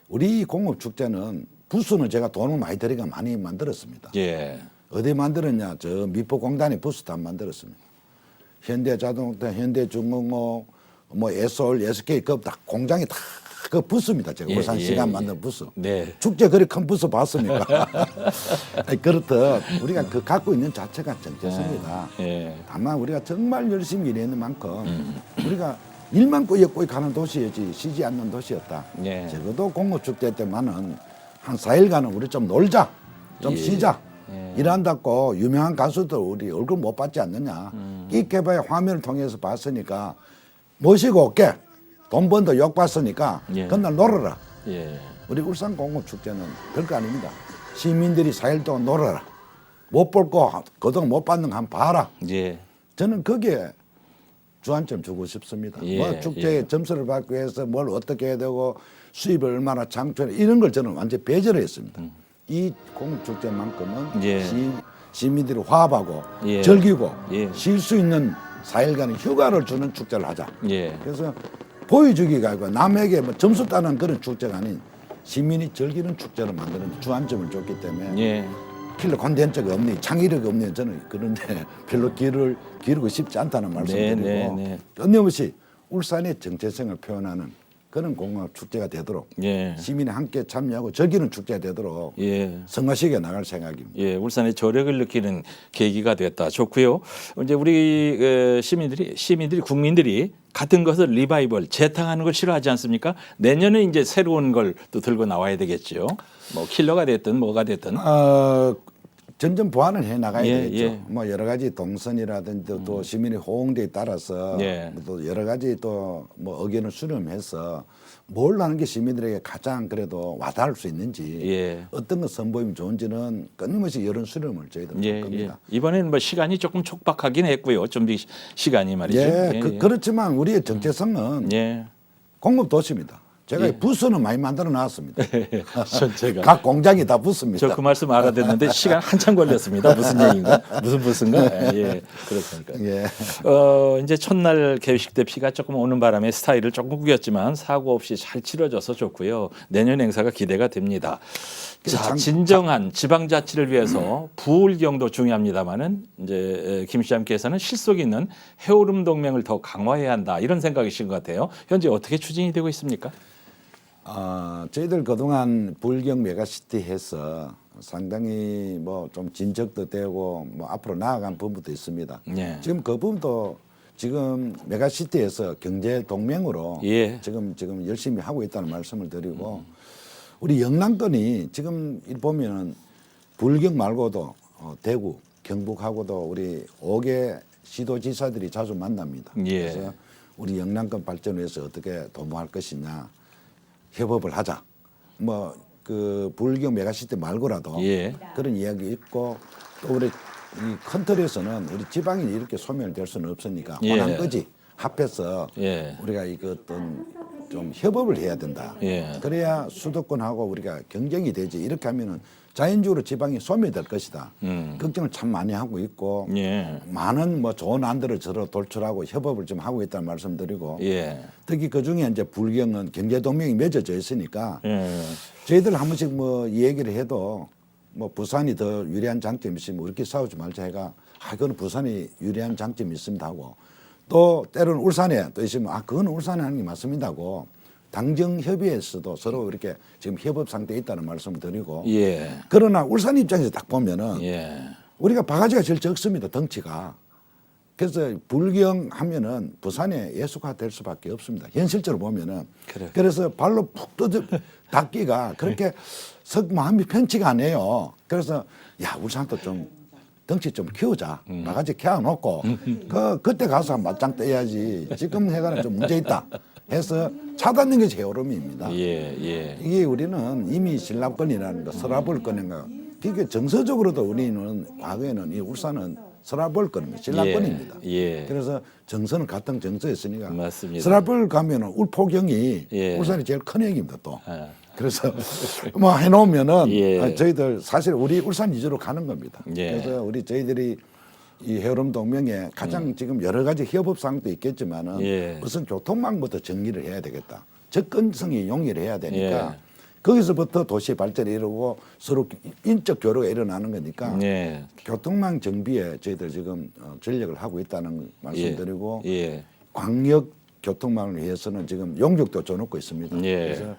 우리 공업 축제는 부스는 제가 돈을 많이 들이가 많이 만들었습니다. 예. 어디 만들었냐? 저 미포공단에 부스도 안 만들었습니다. 현대자동차, 현대중공업, 뭐 에솔, SK 그다 공장이 다 그 부스입니다. 제가 울산 시간 만든 부스. 네. 축제 그리 큰 부스 봤습니까? 아니, 그렇듯 우리가 그 갖고 있는 자체가 정체성이다. 예. 다만 우리가 정말 열심히 일하는 만큼 우리가 일만 꾸역꾸역 가는 도시였지 쉬지 않는 도시였다. 예. 적어도 공업축제 때만은 한 4일간은 우리 좀 놀자, 좀 예. 쉬자. 일한다고 유명한 가수들 우리 얼굴 못 봤지 않느냐. 끼케바의 화면을 통해서 봤으니까 모시고 올게. 돈 번도 욕 봤으니까 예. 그날 놀아라. 예. 우리 울산 공업축제는 별거 아닙니다. 시민들이 4일 동안 놀아라. 못 볼 거 그동안 못 받는 거 한번 봐라. 예. 저는 거기에 주안점 주고 싶습니다. 예, 뭐 축제에 예. 점수를 받기 위해서 뭘 어떻게 해야 되고 수입을 얼마나 창출해 이런 걸 저는 완전 히 배제를 했습니다. 이 공축제만큼은 예. 시민들이 화합하고 예. 즐기고 예. 쉴 수 있는 4일간의 휴가를 주는 축제를 하자. 예. 그래서 보여주기가 아니고 남에게 뭐 점수 따는 그런 축제가 아닌 시민이 즐기는 축제를 만드는 주안점을 줬기 때문에 예. 필요 콘텐츠가 없니 창의력이 없니 저는 그런데 별로 기르고 싶지 않다는 말씀을 드리고 네. 끊임없이 울산의 정체성을 표현하는 그런 공항 축제가 되도록 예. 시민이 함께 참여하고 즐기는 축제가 되도록 예. 성화시켜 나갈 생각입니다. 예, 울산의 저력을 느끼는 계기가 됐다. 좋고요. 이제 우리 시민들이 국민들이 같은 것을 리바이벌 재탕하는 걸 싫어하지 않습니까? 내년에 이제 새로운 걸 또 들고 나와야 되겠죠. 뭐 킬러가 됐든 뭐가 됐든. 점점 보완을 해 나가야 예, 되겠죠. 예. 뭐 여러 가지 동선이라든지 또 시민의 호응도에 따라서 예. 또 여러 가지 또 뭐 의견을 수렴해서 뭘 하는 게 시민들에게 가장 그래도 와닿을 수 있는지 예. 어떤 것 선보이면 좋은지는 끊임없이 여론 수렴을 저희들은 할 예, 예. 겁니다. 이번에는 뭐 시간이 조금 촉박하긴 했고요. 준비 시간이 말이죠. 예, 그렇지만 우리의 정체성은 예. 공급 도시입니다. 제가 예. 부스는 많이 만들어 놨습니다. 전체가. 각 공장이 다 붙습니다. 저 그 말씀 알아듣는데 시간 한참 걸렸습니다. 무슨 얘기인가? 무슨 부스인가? 예, 그렇습니까? 예. 이제 첫날 개회식 때 비가 조금 오는 바람에 스타일을 조금 구겼지만 사고 없이 잘 치러져서 좋고요. 내년 행사가 기대가 됩니다. 자, 진정한 지방자치를 위해서 부울경도 중요합니다만은 이제 김 시장께서는 실속 있는 해오름 동맹을 더 강화해야 한다 이런 생각이신 것 같아요. 현재 어떻게 추진이 되고 있습니까? 저희들 그동안 불경 메가시티 해서 상당히 뭐 좀 진척도 되고 뭐 앞으로 나아간 부분도 있습니다. 예. 지금 그 부분도 지금 메가시티에서 경제 동맹으로 예. 지금 열심히 하고 있다는 말씀을 드리고 우리 영남권이 지금 보면은 불경 말고도 대구, 경북하고도 우리 5개 시도지사들이 자주 만납니다. 예. 그래서 우리 영남권 발전을 위해서 어떻게 도모할 것이냐 협업을 하자. 뭐 그 불경 메가시티 말고라도 예. 그런 이야기 있고 또 우리 이 컨트리에서는 우리 지방이 이렇게 소멸될 수는 없으니까 예. 호남 거지 합해서 예. 우리가 이거 어떤 좀 협업을 해야 된다. 예. 그래야 수도권하고 우리가 경쟁이 되지. 이렇게 하면은 자연적으로 지방이 소멸될 것이다. 걱정을 참 많이 하고 있고 예. 많은 뭐 좋은 안들을 서로 돌출하고 협업을 좀 하고 있다는 말씀드리고 예. 특히 그 중에 이제 불경은 경제 동맹이 맺어져 있으니까 예. 저희들 한 번씩 뭐 이 얘기를 해도 뭐 부산이 더 유리한 장점이 있으면 우리끼리 싸우지 말자 해가 그건 부산이 유리한 장점이 있습니다 하고 또 때로는 울산에 또 있으면 그건 울산에 하는 게 맞습니다 하고 당정 협의에서도 서로 이렇게 지금 협업 상태에 있다는 말씀을 드리고 예. 그러나 울산 입장에서 딱 보면은 예. 우리가 바가지가 제일 적습니다 덩치가. 그래서 불경 하면은 부산에 예수가 될 수밖에 없습니다. 현실적으로 보면은. 그래. 그래서 발로 푹 닿기가 그렇게 석 마음이 편치가 않아요. 그래서 야 울산도 좀 덩치 좀 키우자. 바가지 캐어놓고 그때 가서 맞짱 떠야지. 지금 해가는 좀 문제 있다. 해서 차단는 게 제오름입니다. 예. 예. 이게 우리는 이미 신라권이라는 거, 서라벌권인가. 그게 정서적으로도 우리는 과거에는 이 울산은 서라벌권입니다. 신라권입니다. 예. 예. 그래서 정서는 같은 정서였으니까. 맞습니다. 서라벌 가면은 울포경이 예. 울산이 제일 큰 형입니다. 또. 아. 그래서 뭐 해놓으면은 예. 저희들 사실 우리 울산 위주로 가는 겁니다. 예. 그래서 우리 저희들이 이 해오름 동맹에 가장 지금 여러 가지 협업 사항도 있겠지만은 예. 우선 교통망부터 정리를 해야 되겠다. 접근성이 용이를 해야 되니까 예. 거기서부터 도시 발전이 이루고 서로 인적 교류가 일어나는 거니까 예. 교통망 정비에 저희들 지금 전력을 하고 있다는 말씀드리고 예. 광역 교통망을 위해서는 지금 용적도 줘놓고 있습니다. 예. 그래서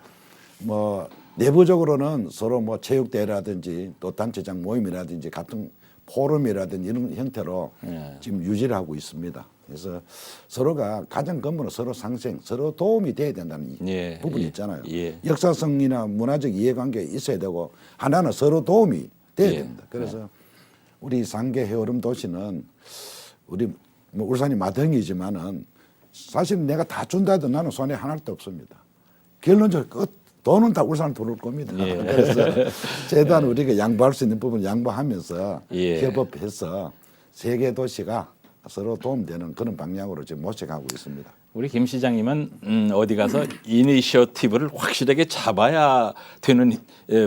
뭐 내부적으로는 서로 뭐 체육대회라든지 또 단체장 모임이라든지 같은 포럼이라든지 이런 형태로 예. 지금 유지를 하고 있습니다. 그래서 서로가 가장 근본은 서로 상생, 서로 도움이 돼야 된다는 예. 부분이 예. 있잖아요. 예. 역사성이나 문화적 이해관계가 있어야 되고 하나는 서로 도움이 돼야 예. 됩니다. 그래서 우리 상계 해오름 도시는 우리 뭐 울산이 마등이지만은 사실 내가 다 준다 해도 나는 손에 하나도 없습니다. 결론적으로 돈은 다 울산 들어올 겁니다. 예. 그래서 최대한 우리가 양보할 수 있는 부분 양보하면서 예. 협업해서 세 개 도시가 서로 도움되는 그런 방향으로 지금 모색하고 있습니다. 우리 김 시장님은 어디 가서 이니셔티브를 확실하게 잡아야 되는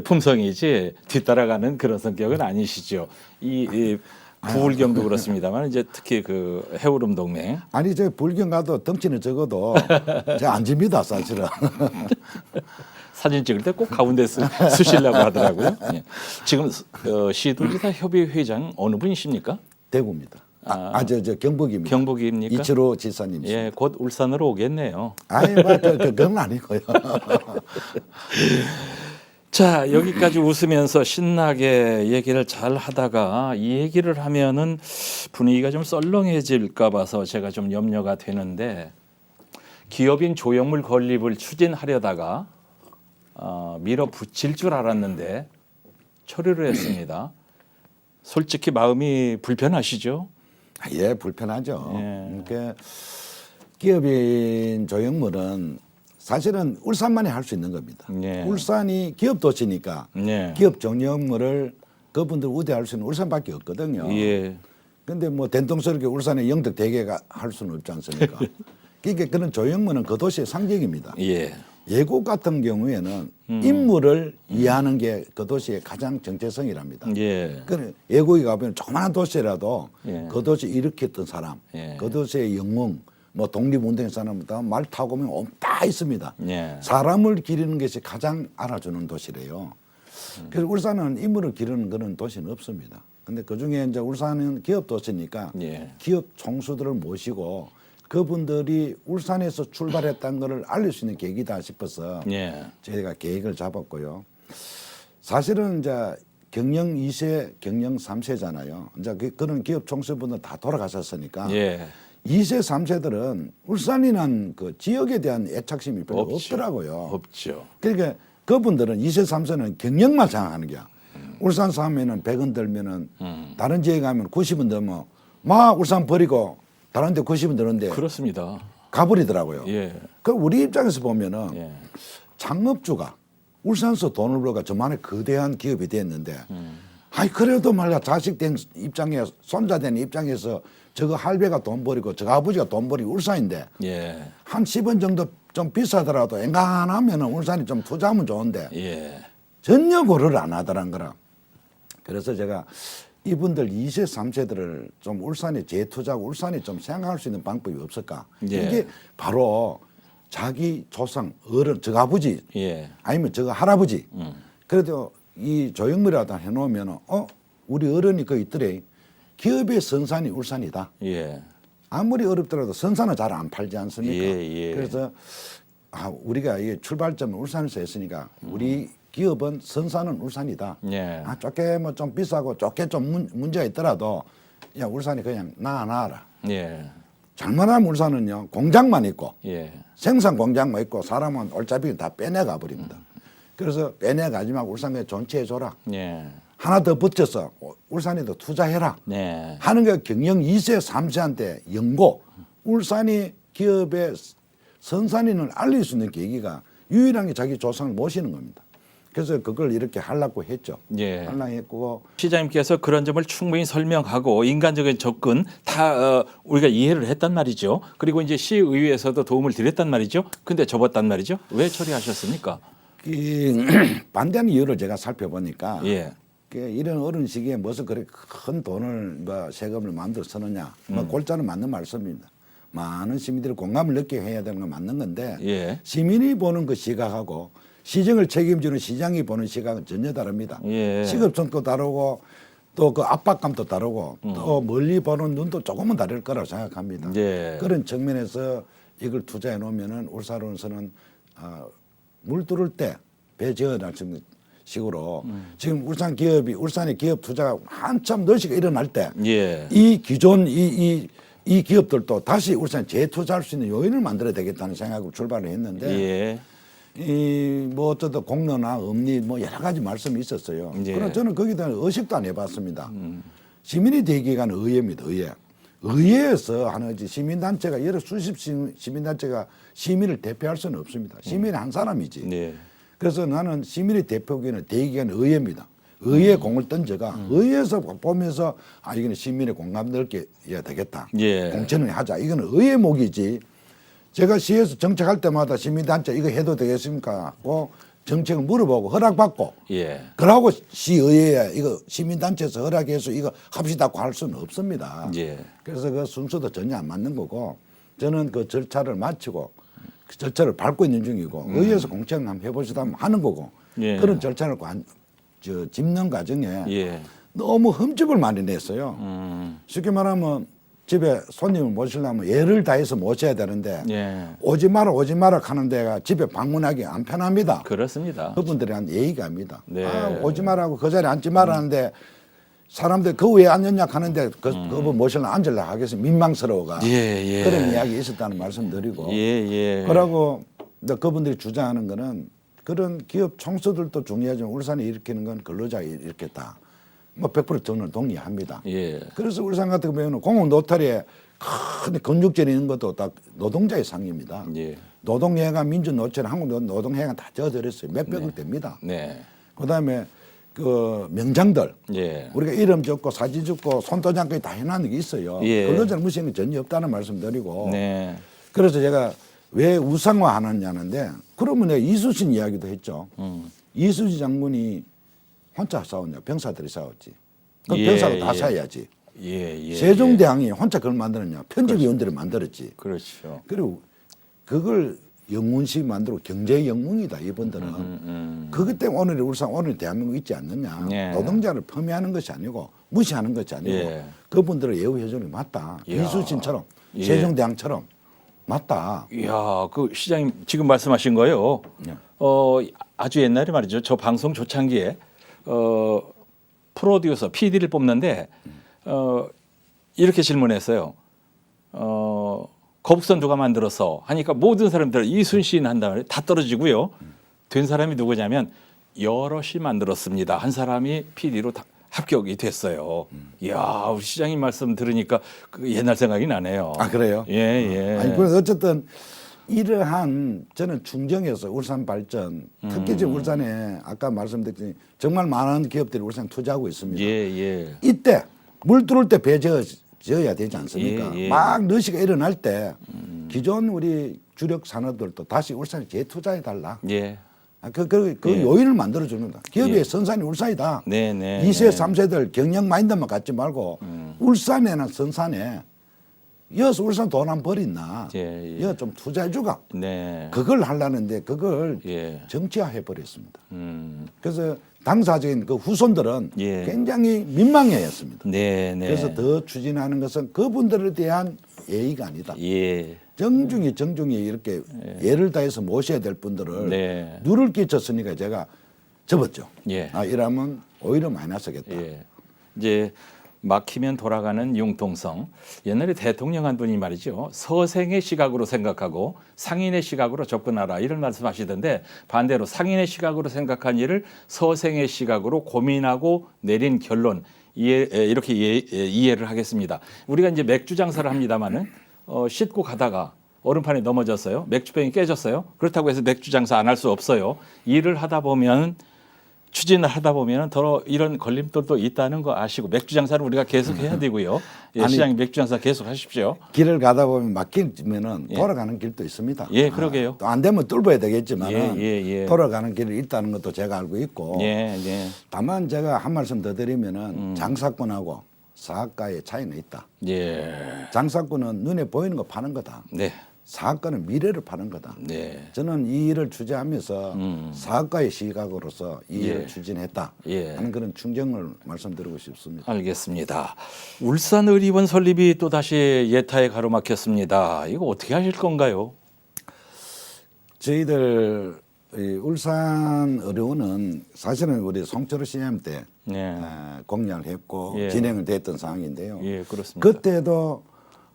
품성이지 뒤따라가는 그런 성격은 아니시죠. 이 부울경도 그렇습니다만 이제 특히 그 해오름 동맹 아니 저 불경 가도 덩치는 적어도 제가 안 집니다 사실은. 사진 찍을 때 꼭 가운데 쓰시려고 하더라고요. 예. 지금 시도지사 협의 회장 어느 분이십니까? 대구입니다. 저 경북입니다. 경북입니까? 이철호 지사님. 예, 곧 울산으로 오겠네요. 아니 뭐 그건 아니고요. 자, 여기까지 웃으면서 신나게 얘기를 잘 하다가 이 얘기를 하면은 분위기가 좀 썰렁해질까 봐서 제가 좀 염려가 되는데 기업인 조형물 건립을 추진하려다가 밀어붙일 줄 알았는데 처리를 했습니다. 솔직히 마음이 불편하시죠? 예, 불편하죠. 예. 그러니까 기업인 조형물은 사실은 울산만이 할 수 있는 겁니다. 예. 울산이 기업 도시니까 예. 기업 조형물을 그분들 우대할 수 있는 울산밖에 없거든요. 예. 근데 뭐 den통스럽게 울산의 영덕 대게가 할 수는 없지 않습니까? 그러니까 그런 조형물은 그 도시의 상징입니다. 예. 예국 같은 경우에는 인물을 이해하는 게 그 도시의 가장 정체성이랍니다. 예. 그 예국에 가보면 조그마한 도시라도 예. 그 도시 일으켰던 사람, 예. 그 도시의 영웅, 뭐 독립운동의 사람 말 타고 오면 다 있습니다. 예. 사람을 기르는 것이 가장 알아주는 도시래요. 그래서 울산은 인물을 기르는 그런 도시는 없습니다. 근데 그 중에 이제 울산은 기업 도시니까 예. 기업 총수들을 모시고 그분들이 울산에서 출발했다는 것을 알릴 수 있는 계기다 싶어서 예. 저희가 계획을 잡았고요. 사실은 이제 경영 2세, 경영 3세잖아요. 이제 그런 기업 총수분들 다 돌아가셨으니까 예. 2세, 3세들은 울산이란 그 지역에 대한 애착심이 별로 없더라고요. 없죠. 그러니까 그분들은 2세, 3세는 경영만 생각하는 거야. 울산 사면은 100원 들면은 다른 지역에 가면 90원 들면 막 울산 버리고 다른 데 90원 드는데 그렇습니다. 가버리더라고요. 예. 그 우리 입장에서 보면은 예. 창업주가 울산서 돈을 벌고 저만의 거대한 기업이 됐는데 아이 그래도 말이야 자식 된 입장에 손자 된 입장에서 저거 할배가 돈 버리고 저거 아버지가 돈 버리고 울산인데 예. 한 10원 정도 좀 비싸더라도 엔간하면은 울산이 좀 투자하면 좋은데 예. 전혀 고려를 안 하더란 거라. 그래서 제가 이분들 2세, 3세들을 좀 울산에 재투자하고 울산에 좀 생각할 수 있는 방법이 없을까? 예. 이게 바로 자기 조상, 어른, 저 아버지 예. 아니면 저 할아버지 그래도 이 조형물이라도 해놓으면 우리 어른이 그 있더래. 기업의 선산이 울산이다. 예. 아무리 어렵더라도 선산은 잘 안 팔지 않습니까? 예, 예. 그래서 우리가 이 출발점을 울산에서 했으니까 우리 기업은 선산은 울산이다. 예. 조금 뭐 좀 비싸고 조금 좀 문제가 있더라도 야 울산이 그냥 놔라. 예. 잘못하면 울산은요 공장만 있고 예. 생산 공장만 있고 사람은 어차피 다 빼내가 버립니다. 그래서 빼내가지 말고 울산에 존치해줘라. 예. 하나 더 붙여서 울산에도 투자해라. 네. 하는 게 경영 2세, 3세한테 연고 울산이 기업의 선산인을 알릴 수 있는 계기가 유일한 게 자기 조상을 모시는 겁니다. 그래서 그걸 이렇게 하려고 했죠. 예. 하려고 했고 시장님께서 그런 점을 충분히 설명하고 인간적인 접근 다 우리가 이해를 했단 말이죠. 그리고 이제 시의회에서도 도움을 드렸단 말이죠. 근데 접었단 말이죠. 왜 처리하셨습니까? 반대하는 이유를 제가 살펴보니까 예. 이런 어려운 시기에 무슨 그렇게 큰 돈을 뭐 세금을 만들어 쓰느냐. 뭐 골자는 맞는 말씀입니다. 많은 시민들이 공감을 느끼게 해야 되는 건 맞는 건데 예. 시민이 보는 그 시각하고 시정을 책임지는 시장이 보는 시각은 전혀 다릅니다. 예. 시급성도 다르고 또 그 압박감도 다르고 또 멀리 보는 눈도 조금은 다를 거라고 생각합니다. 예. 그런 측면에서 이걸 투자해 놓으면은 울산으로서는 물 뚫을 때 배 지어날 식으로 지금 울산 기업이 울산의 기업 투자가 한참 너시가 일어날 때 예. 이 기존 이 기업들도 다시 울산에 재투자할 수 있는 요인을 만들어야 되겠다는 생각으로 출발을 했는데 예. 뭐 어쩌다 공로나 엄리 뭐 여러 가지 말씀이 있었어요. 예. 그러나 저는 거기에 대한 의식도 안 해봤습니다. 시민이 되기가 의회입니다. 의회. 의회에서 하는 시민단체가 여러 수십 시민단체가 시민을 대표할 수는 없습니다. 시민이 한 사람이지. 네. 그래서 나는 시민의 대표기는 대의기관 의회입니다. 의회에 공을 던져가 의회에서 보면서 아 이거는 시민의 공감 넓게 해야 되겠다. 예. 공천을 하자. 이거는 의회 목이지. 제가 시에서 정책할 때마다 시민단체 이거 해도 되겠습니까? 하고 정책을 물어보고 허락받고 예. 그러고 시의회에 이거 시민단체에서 허락해서 이거 합시다고 할 수는 없습니다. 예. 그래서 그 순서도 전혀 안 맞는 거고 저는 그 절차를 마치고 그 절차를 밟고 있는 중이고 의회에서 공천 한번 해보시다 하면 하는 거고 예. 그런 절차를 짚는 과정에 예. 너무 흠집을 많이 냈어요. 쉽게 말하면 집에 손님을 모시려면 예를 다해서 모셔야 되는데 예. 오지 마라 하는 데가 집에 방문하기 안 편합니다. 그렇습니다. 그분들한테 예의가 압니다. 네. 아, 오지 말라고 그 자리에 앉지 말라는데 사람들 그 왜 앉았냐 하는데 그분 모시려면 앉으려고 하겠습니다. 민망스러워가. 예. 그런 이야기 있었다는 말씀 드리고. 예. 그러고 그분들이 주장하는 거는 그런 기업 총수들도 중요하지만 울산에 일으키는 건 근로자가 일으켰다. 뭐 100% 저는 동의합니다. 예. 그래서 울산 같은 경우에는 공업 노탈에 큰 건축전이 있는 것도 다 노동자의 상입니다. 예. 노동회가 민주노총 한국 노동회가 다 져들었어요. 몇백억 됩니다. 네. 그다음에 그 명장들 예. 우리가 이름 적고 사진 적고 손도장까지 다 해놨는 게 있어요. 예. 근로자를 무시하는 게 전혀 없다는 말씀드리고 네. 그래서 제가 왜 우상화하느냐는데 그러면 내가 이수신 이야기도 했죠. 이수진 장군이 혼자 싸웠냐? 병사들이 싸웠지. 그럼 예, 병사가 다 예. 싸야지. 예. 세종대왕이 혼자 그걸 만들었냐? 편집위원들을 만들었지. 그렇죠. 그리고 그걸 영문식 만들고 경제 영웅이다 이분들은. 그것 때문에 오늘 울산 오늘 대한민국 있지 않느냐. 예. 노동자를 폄훼하는 것이 아니고 무시하는 것이 아니고 예. 그분들의 예우해준이 맞다. 이야. 이수신처럼 예. 세종대왕처럼 맞다. 이야, 그 시장님 지금 말씀하신 거요. 예. 아주 옛날에 말이죠. 저 방송 조창기에 프로듀서 PD를 뽑는데 이렇게 질문했어요. 거북선 누가 만들어서 하니까 모든 사람들 이순신 한다 말이에요. 다 떨어지고요. 된 사람이 누구냐면 여럿이 만들었습니다. 한 사람이 PD로 다 합격이 됐어요. 이야, 우리 시장님 말씀 들으니까 그 옛날 생각이 나네요. 아 그래요? 예. 아니 그래서 어쨌든 이러한 저는 충정에서 울산 발전 특히 지금 울산에 아까 말씀드렸더니 정말 많은 기업들이 울산 투자하고 있습니다. 예. 이때 물 들어올 때 배 지어야 되지 않습니까? 예. 막 러시가 일어날 때 기존 우리 주력 산업들도 다시 울산에 재투자해 달라. 예. 그 예. 요인을 만들어 줍니다. 기업의 예. 선산이 울산이다. 네. 2세, 3세들 경영 마인드만 갖지 말고 울산에는 선산에 여기서 울산 돈 안 버렸나. 예. 여기 좀 투자해 주가. 네. 그걸 하려는데 그걸 예. 정치화해 버렸습니다. 그래서 당사적인 그 후손들은 예. 굉장히 민망해했습니다. 네. 그래서 더 추진하는 것은 그분들에 대한 예의가 아니다. 예. 정중히 이렇게 예를 다해서 모셔야 될 분들을 네. 누를 끼쳤으니까 제가 접었죠. 예. 아 이러면 오히려 마이너스겠다. 예. 이제 막히면 돌아가는 융통성. 옛날에 대통령 한 분이 말이죠. 서생의 시각으로 생각하고 상인의 시각으로 접근하라 이런 말씀하시던데 반대로 상인의 시각으로 생각한 일을 서생의 시각으로 고민하고 내린 결론 이렇게 이해를 하겠습니다. 우리가 이제 맥주 장사를 합니다마는 싣고 가다가 얼음판에 넘어졌어요. 맥주병이 깨졌어요. 그렇다고 해서 맥주 장사 안 할 수 없어요. 일을 하다 보면 추진을 하다 보면 더 이런 걸림돌도 있다는 거 아시고 맥주 장사를 우리가 계속 해야 되고요. 예, 아니, 시장님 맥주 장사 계속 하십시오. 길을 가다 보면 막히면은 돌아가는 길도 있습니다. 예, 그러게요. 또 안 되면 뚫어야 되겠지만은 예. 돌아가는 길이 있다는 것도 제가 알고 있고 예. 다만 제가 한 말씀 더 드리면은 장사꾼하고 사업가의 차이는 있다. 예. 장사꾼은 눈에 보이는 거 파는 거다. 네. 사업가는 미래를 파는 거다. 네. 저는 이 일을 주재하면서 사업가의 시각으로서 이 일을 추진했다 예. 하는 그런 충정을 말씀드리고 싶습니다. 알겠습니다. 울산의료원 설립이 또 다시 예타에 가로막혔습니다. 이거 어떻게 하실 건가요? 저희들 이 울산 의료원은 사실은 우리 송철호 시장 때 네. 공약을 했고 예. 진행을 됐던 상황인데요. 예, 그렇습니다. 그때도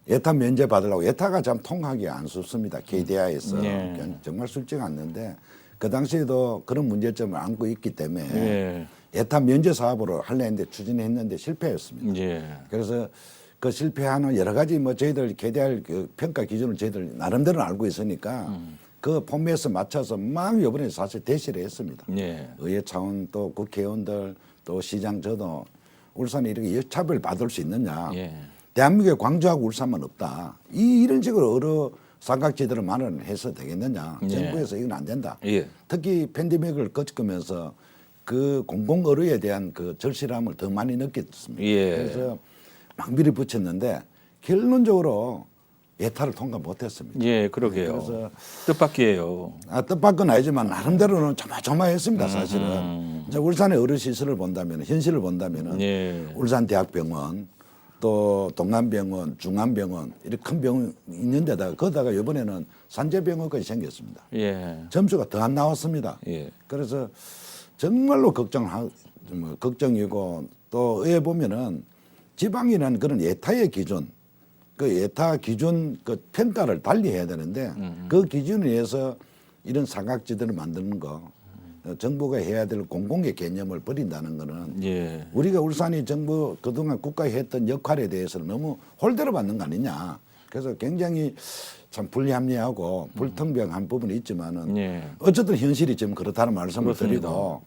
예타 면제 받으려고 예타가 참 통하기 안 쉽습니다. KDI에서 예. 정말 쉽지가 않는데 그 당시에도 그런 문제점을 안고 있기 때문에 예. 예타 면제 사업으로 하려 했는데 추진했는데 실패했습니다. 예. 그래서 그 실패하는 여러 가지 뭐 저희들 KDI 그 평가 기준을 저희들 나름대로 알고 있으니까 그 폼에서 맞춰서 막 이번에 사실 대시를 했습니다. 예. 의회 차원 또 국회의원들 또 시장 저도 울산이 이렇게 여차별 받을 수 있느냐. 예. 대한민국에 광주하고 울산만 없다. 이런 식으로 여러 삼각지대를 마련해서 되겠느냐. 예. 정부에서 이건 안 된다. 예. 특히 팬데믹을 거치면서 그 공공의료에 대한 그 절실함을 더 많이 느꼈습니다. 예. 그래서 막 밀어붙였는데 결론적으로 예타를 통과 못했습니다. 예, 그러게요. 그래서 뜻밖이에요. 뜻밖은 아니지만 나름대로는 조마조마했습니다. 사실은 이제 울산의 의료 시설을 본다면 현실을 본다면은 예. 울산대학병원 또 동안병원, 중앙병원 이렇게 큰 병원 있는데다가 거기다가 이번에는 산재병원까지 생겼습니다. 예. 점수가 더 안 나왔습니다. 예. 그래서 정말로 걱정이고 또 의회 보면은 지방이라는 그런 예타의 기준, 그 예타 기준 그 평가를 달리 해야 되는데 그 기준에 의해서 이런 사각지대를 만드는 거 정부가 해야 될 공공의 개념을 버린다는 거는 예. 우리가 울산이 정부 그동안 국가에 했던 역할에 대해서는 너무 홀대로 받는 거 아니냐. 그래서 굉장히 참 불합리하고 불통병한 부분이 있지만은 예. 어쨌든 현실이 지금 그렇다는 말씀을 그렇습니다. 드리고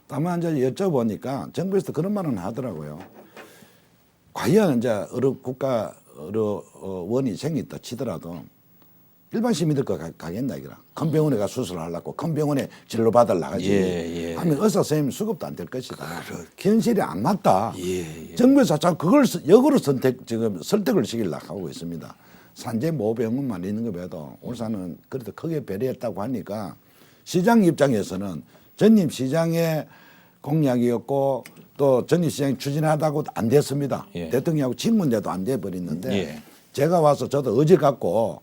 다만 이제 여쭤보니까 정부에서 그런 말은 하더라고요. 과연 이제 어느 국가 의료원이 생겼다 치더라도 일반 시민들 거 가겠나 이거라. 큰 병원에 가 수술을 하려고 큰 병원에 진료 받으러 나가지. 예, 예. 하면 의사 선생님 수급도 안 될 것이다. 현실이 안 맞다. 예, 예. 정부에서 자꾸 그걸 역으로 지금 설득을 시키려고 하고 있습니다. 산재 모병원만 있는 거 봐도 울산은 그래도 크게 배려했다고 하니까 시장 입장에서는 전임 시장의 공약이었고 또 전임 시장이 추진하다고도 안 됐습니다. 예. 대통령하고 친문대도 안 돼 버렸는데 예. 제가 와서 저도 의지 갖고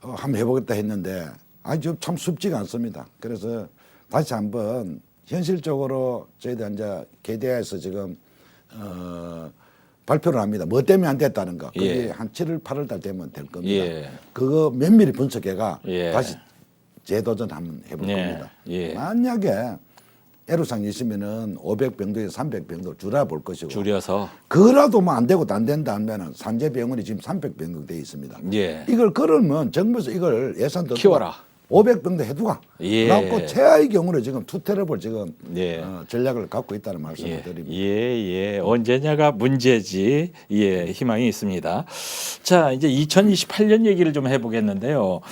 한번 해보겠다 했는데 아주 참 쉽지가 않습니다. 그래서 다시 한번 현실적으로 저희들 이제 개대에서 지금 발표를 합니다. 뭐 때문에 안 됐다는 거. 그게 예. 한 7월, 8월 달 되면 될 겁니다. 예. 그거 면밀히 분석해가 예. 다시 재도전 한번 해볼 예. 겁니다. 예. 만약에 애로사항이 있으면은 500병동에 300병동 줄여볼 것이고 줄여서 그라도 뭐 안 되고 안 된다 하면은 산재병원이 지금 300병동 돼 있습니다. 예. 이걸 그러면 정부에서 이걸 예산 더 키워라. 500병도 해두가. 예. 그래갖고 최하의 경우는 지금 투테러블 지금 예. 전략을 갖고 있다는 말씀을 예, 드립니다. 예. 언제냐가 문제지. 예, 희망이 있습니다. 자, 이제 2028년 얘기를 좀 해보겠는데요.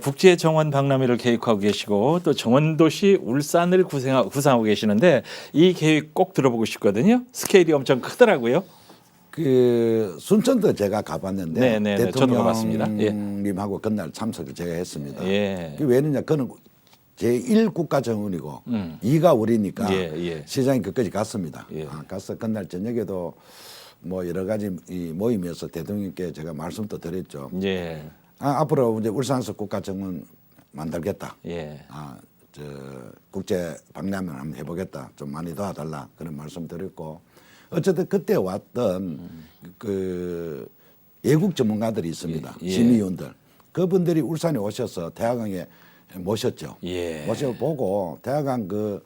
국제 정원 박람회를 계획하고 계시고 또 정원도시 울산을 구상하고 계시는데 이 계획 꼭 들어보고 싶거든요. 스케일이 엄청 크더라고요. 그 순천도 제가 가봤는데 네, 저도 가봤습니다. 예. 대통령님하고 그날 참석을 제가 했습니다. 예. 그 왜냐냐 그는 제1 국가 정원이고 2가 우리니까 예. 시장이 끝까지 갔습니다. 예. 가서 그날 저녁에도 뭐 여러 가지 이 모임에서 대통령께 제가 말씀도 드렸죠. 예. 앞으로 이제 울산서 국가 정원 만들겠다. 예. 저 국제 박람회 한번 해보겠다. 좀 많이 도와달라 그런 말씀 드렸고 어쨌든 그때 왔던 그 외국 전문가들이 있습니다. 예. 심의위원들 그분들이 울산에 오셔서 대학강에 모셨죠. 예. 모셔보고 대학강 그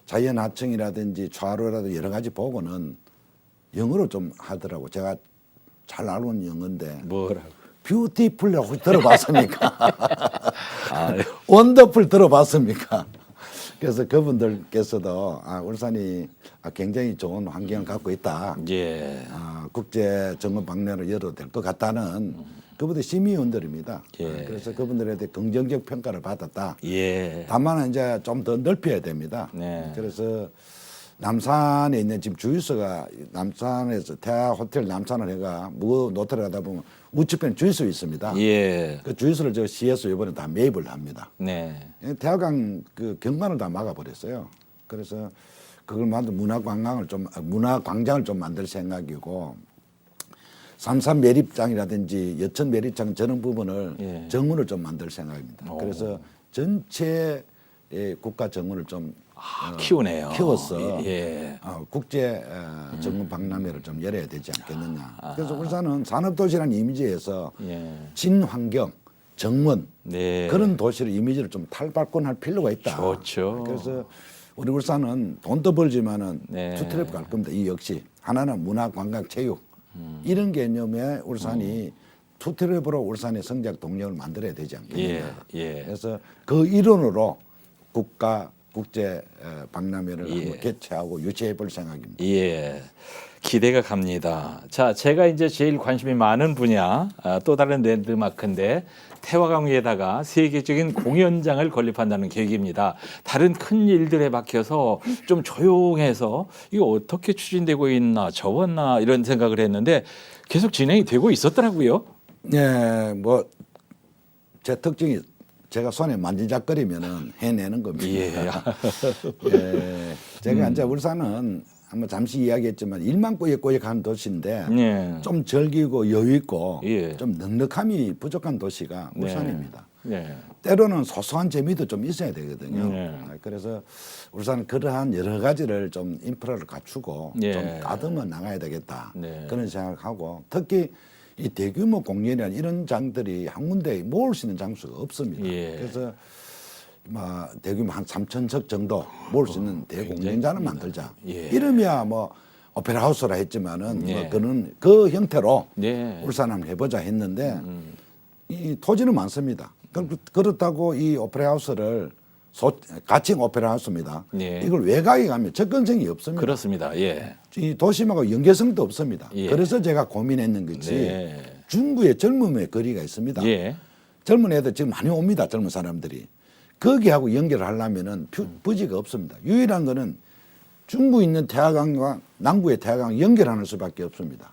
자연하청이라든지 좌로라든지 여러 가지 보고는 영어로 좀 하더라고. 제가 잘 알고 있는 영어인데 뭐라고? 뷰티풀 혹시 들어봤습니까? 아, 원더풀 들어봤습니까? 그래서 그분들께서도 울산이 굉장히 좋은 환경을 갖고 있다. 예. 국제 정원 박람회를 열어도 될 것 같다는 그분들 심의위원들입니다. 예. 그래서 그분들에 대해 긍정적 평가를 받았다. 예. 다만 이제 좀 더 넓혀야 됩니다. 네. 그래서 남산에 있는 지금 주유소가 남산에서 대하 호텔 남산을 해가 무 노트를 하다 보면 우측편에 주유소 있습니다. 예. 그 주유소를 저 시에서 이번에 다 매입을 합니다. 네. 대학강 그 경관을 다 막아버렸어요. 그래서 그걸 만든 문화광장을 좀 만들 생각이고 삼산 매립장이라든지 여천 매립장 저런 부분을 예. 정문을 좀 만들 생각입니다. 그래서 전체 국가 정문을 좀 키우네요. 키워서 예. 국제 정문 박람회를 좀 열어야 되지 않겠느냐. 그래서 울산은 산업도시라는 이미지에서 예. 친환경, 정문 네. 그런 도시를 이미지를 좀 탈바꿈할 필요가 있다. 좋죠. 그래서 우리 울산은 돈도 벌지만은 네. 투트랩 갈 겁니다. 이 역시 하나는 문화, 관광, 체육 이런 개념의 울산이 투트랩으로 울산의 성장 동력을 만들어야 되지 않겠느냐. 예, 예. 그래서 그 일원으로 국제 박람회를 예. 한번 개최하고 유치해 볼 생각입니다. 예. 기대가 갑니다. 자, 제가 이제 제일 관심이 많은 분야, 또 다른 랜드마크인데 태화강 위에다가 세계적인 공연장을 건립한다는 계획입니다. 다른 큰 일들에 박혀서 좀 조용해서 이거 어떻게 추진되고 있나, 접었나 이런 생각을 했는데 계속 진행이 되고 있었더라고요. 네, 뭐 제 특징이 제가 손에 만지작거리면은 해내는 겁니다. 예. 예, 제가 이제 울산은 한번 잠시 이야기했지만 일만 꾸역꾸역한 도시인데 예. 좀 즐기고 여유 있고 예. 좀 넉넉함이 부족한 도시가 네. 울산입니다. 네. 때로는 소소한 재미도 좀 있어야 되거든요. 네. 그래서 울산은 그러한 여러 가지를 좀 인프라를 갖추고 네. 좀 다듬어 나가야 되겠다. 네. 그런 생각하고 특히 이 대규모 공연이나 이런 장들이 한 군데에 모을 수 있는 장소가 없습니다. 예. 그래서 대규모 한 3,000석 정도 모을 수 있는 대공연장을 만들자. 예. 이름이야 뭐 오페라 하우스라 했지만은 예. 뭐 그는 그 형태로 네. 울산 한번 해보자 했는데 이 토지는 많습니다. 그렇다고 이 오페라 하우스를 가칭 오페라 하우스입니다. 네. 이걸 외곽에 가면 접근성이 없습니다. 그렇습니다. 예. 이 도심하고 연계성도 없습니다. 예. 그래서 제가 고민했는 것이 네. 중구에 젊음의 거리가 있습니다. 예. 젊은 애들 지금 많이 옵니다. 젊은 사람들이. 거기하고 연결을 하려면은 부지가 없습니다. 유일한 거는 중구에 있는 태화강과 남구의 태화강 연결하는 수밖에 없습니다.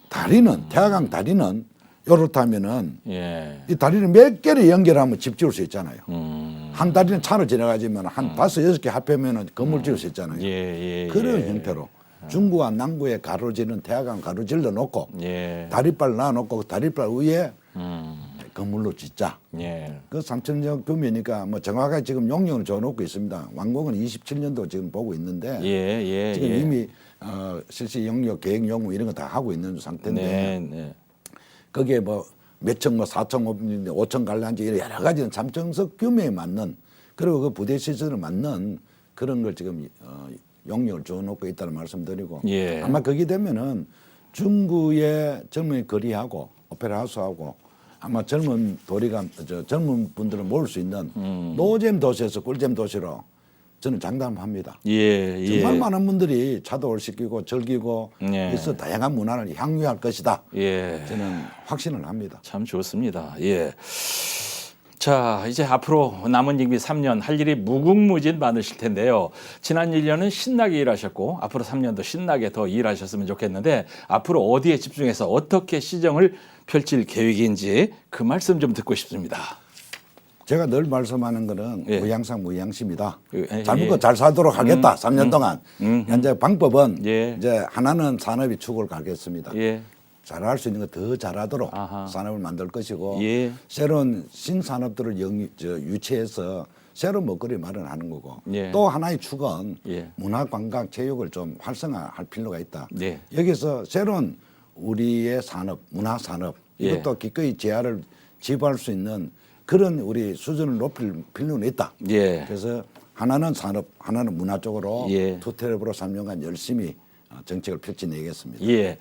다리는 태화강 다리는 요렇다면은 예. 이 다리를 몇 개를 연결하면 집 지을 수 있잖아요. 음. 한 다리는 차로 지나가지만 한 5-6개 합하면은 건물 지을 수 있잖아요. 예. 그런 형태로 중구와 남구에 가로지는 태화강 가로질러 놓고 예. 다리발 놔놓고 그 다리발 위에 건물로 짓자. 예. 그 3천여 규모니까 뭐 정확하게 지금 용역을 줘놓고 있습니다. 완공은 27년도 지금 보고 있는데 예. 지금 예. 이미 실시 용역 계획 요구 이런 거 다 하고 있는 상태인데 네. 네. 거기에 뭐 몇천 뭐 4천 5천 관람지 여러 가지 3천석 규모에 맞는 그리고 그 부대 시설을 맞는 그런 걸 지금 용역을 줘놓고 있다는 말씀드리고 예. 아마 거기 되면은 중구의 젊은 거리하고 오페라 하우스하고 아마 젊은 젊은 분들을 모을 수 있는 노잼 도시에서 꿀잼 도시로 저는 장담합니다. 예. 정말 많은 분들이 차도를 시키고 즐기고 예. 있어 다양한 문화를 향유할 것이다. 예. 저는 확신을 합니다. 참 좋습니다. 예. 자, 이제 앞으로 남은 임기 3년 할 일이 무궁무진 많으실 텐데요. 지난 1년은 신나게 일하셨고 앞으로 3년도 신나게 더 일하셨으면 좋겠는데 앞으로 어디에 집중해서 어떻게 시정을 펼칠 계획인지 그 말씀 좀 듣고 싶습니다. 제가 늘 말씀하는 거는 예. 무양상 무양심이다. 예. 잘 먹고 잘 살도록 하겠다. 3년 동안. 현재 방법은 예. 이제 하나는 산업이 축을 가겠습니다. 예. 잘할 수 있는 거 더 잘하도록 아하. 산업을 만들 것이고 예. 새로운 신산업들을 유치해서 새로운 먹거리 마련하는 거고 예. 또 하나의 축은 예. 문화, 관광, 체육을 좀 활성화할 필요가 있다. 네. 여기서 새로운 우리의 산업, 문화 산업 예. 이것도 기꺼이 제한을 지불할 수 있는 그런 우리 수준을 높일 필요는 있다. 예. 그래서 하나는 산업, 하나는 문화 쪽으로 예. 투트랩으로 3년간 열심히 정책을 펼쳐내겠습니다. 예.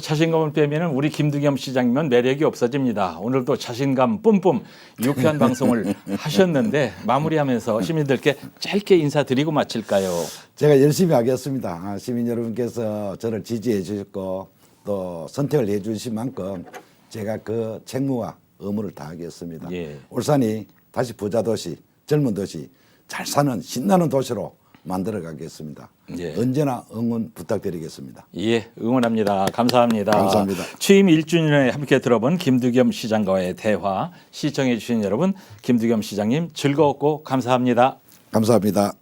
자신감을 빼면은 우리 김두겸 시장님은 매력이 없어집니다. 오늘도 자신감 뿜뿜 유쾌한 방송을 하셨는데 마무리하면서 시민들께 짧게 인사드리고 마칠까요? 제가 열심히 하겠습니다. 시민 여러분께서 저를 지지해 주셨고 또 선택을 해 주신 만큼 제가 그 책무와 의무를 다하겠습니다. 예. 울산이 다시 부자 도시, 젊은 도시, 잘 사는 신나는 도시로 만들어 가겠습니다. 예. 언제나 응원 부탁드리겠습니다. 예, 응원합니다. 감사합니다. 감사합니다. 취임 1주년에 함께 들어본 김두겸 시장과의 대화 시청해 주신 여러분 김두겸 시장님 즐거웠고 감사합니다. 감사합니다.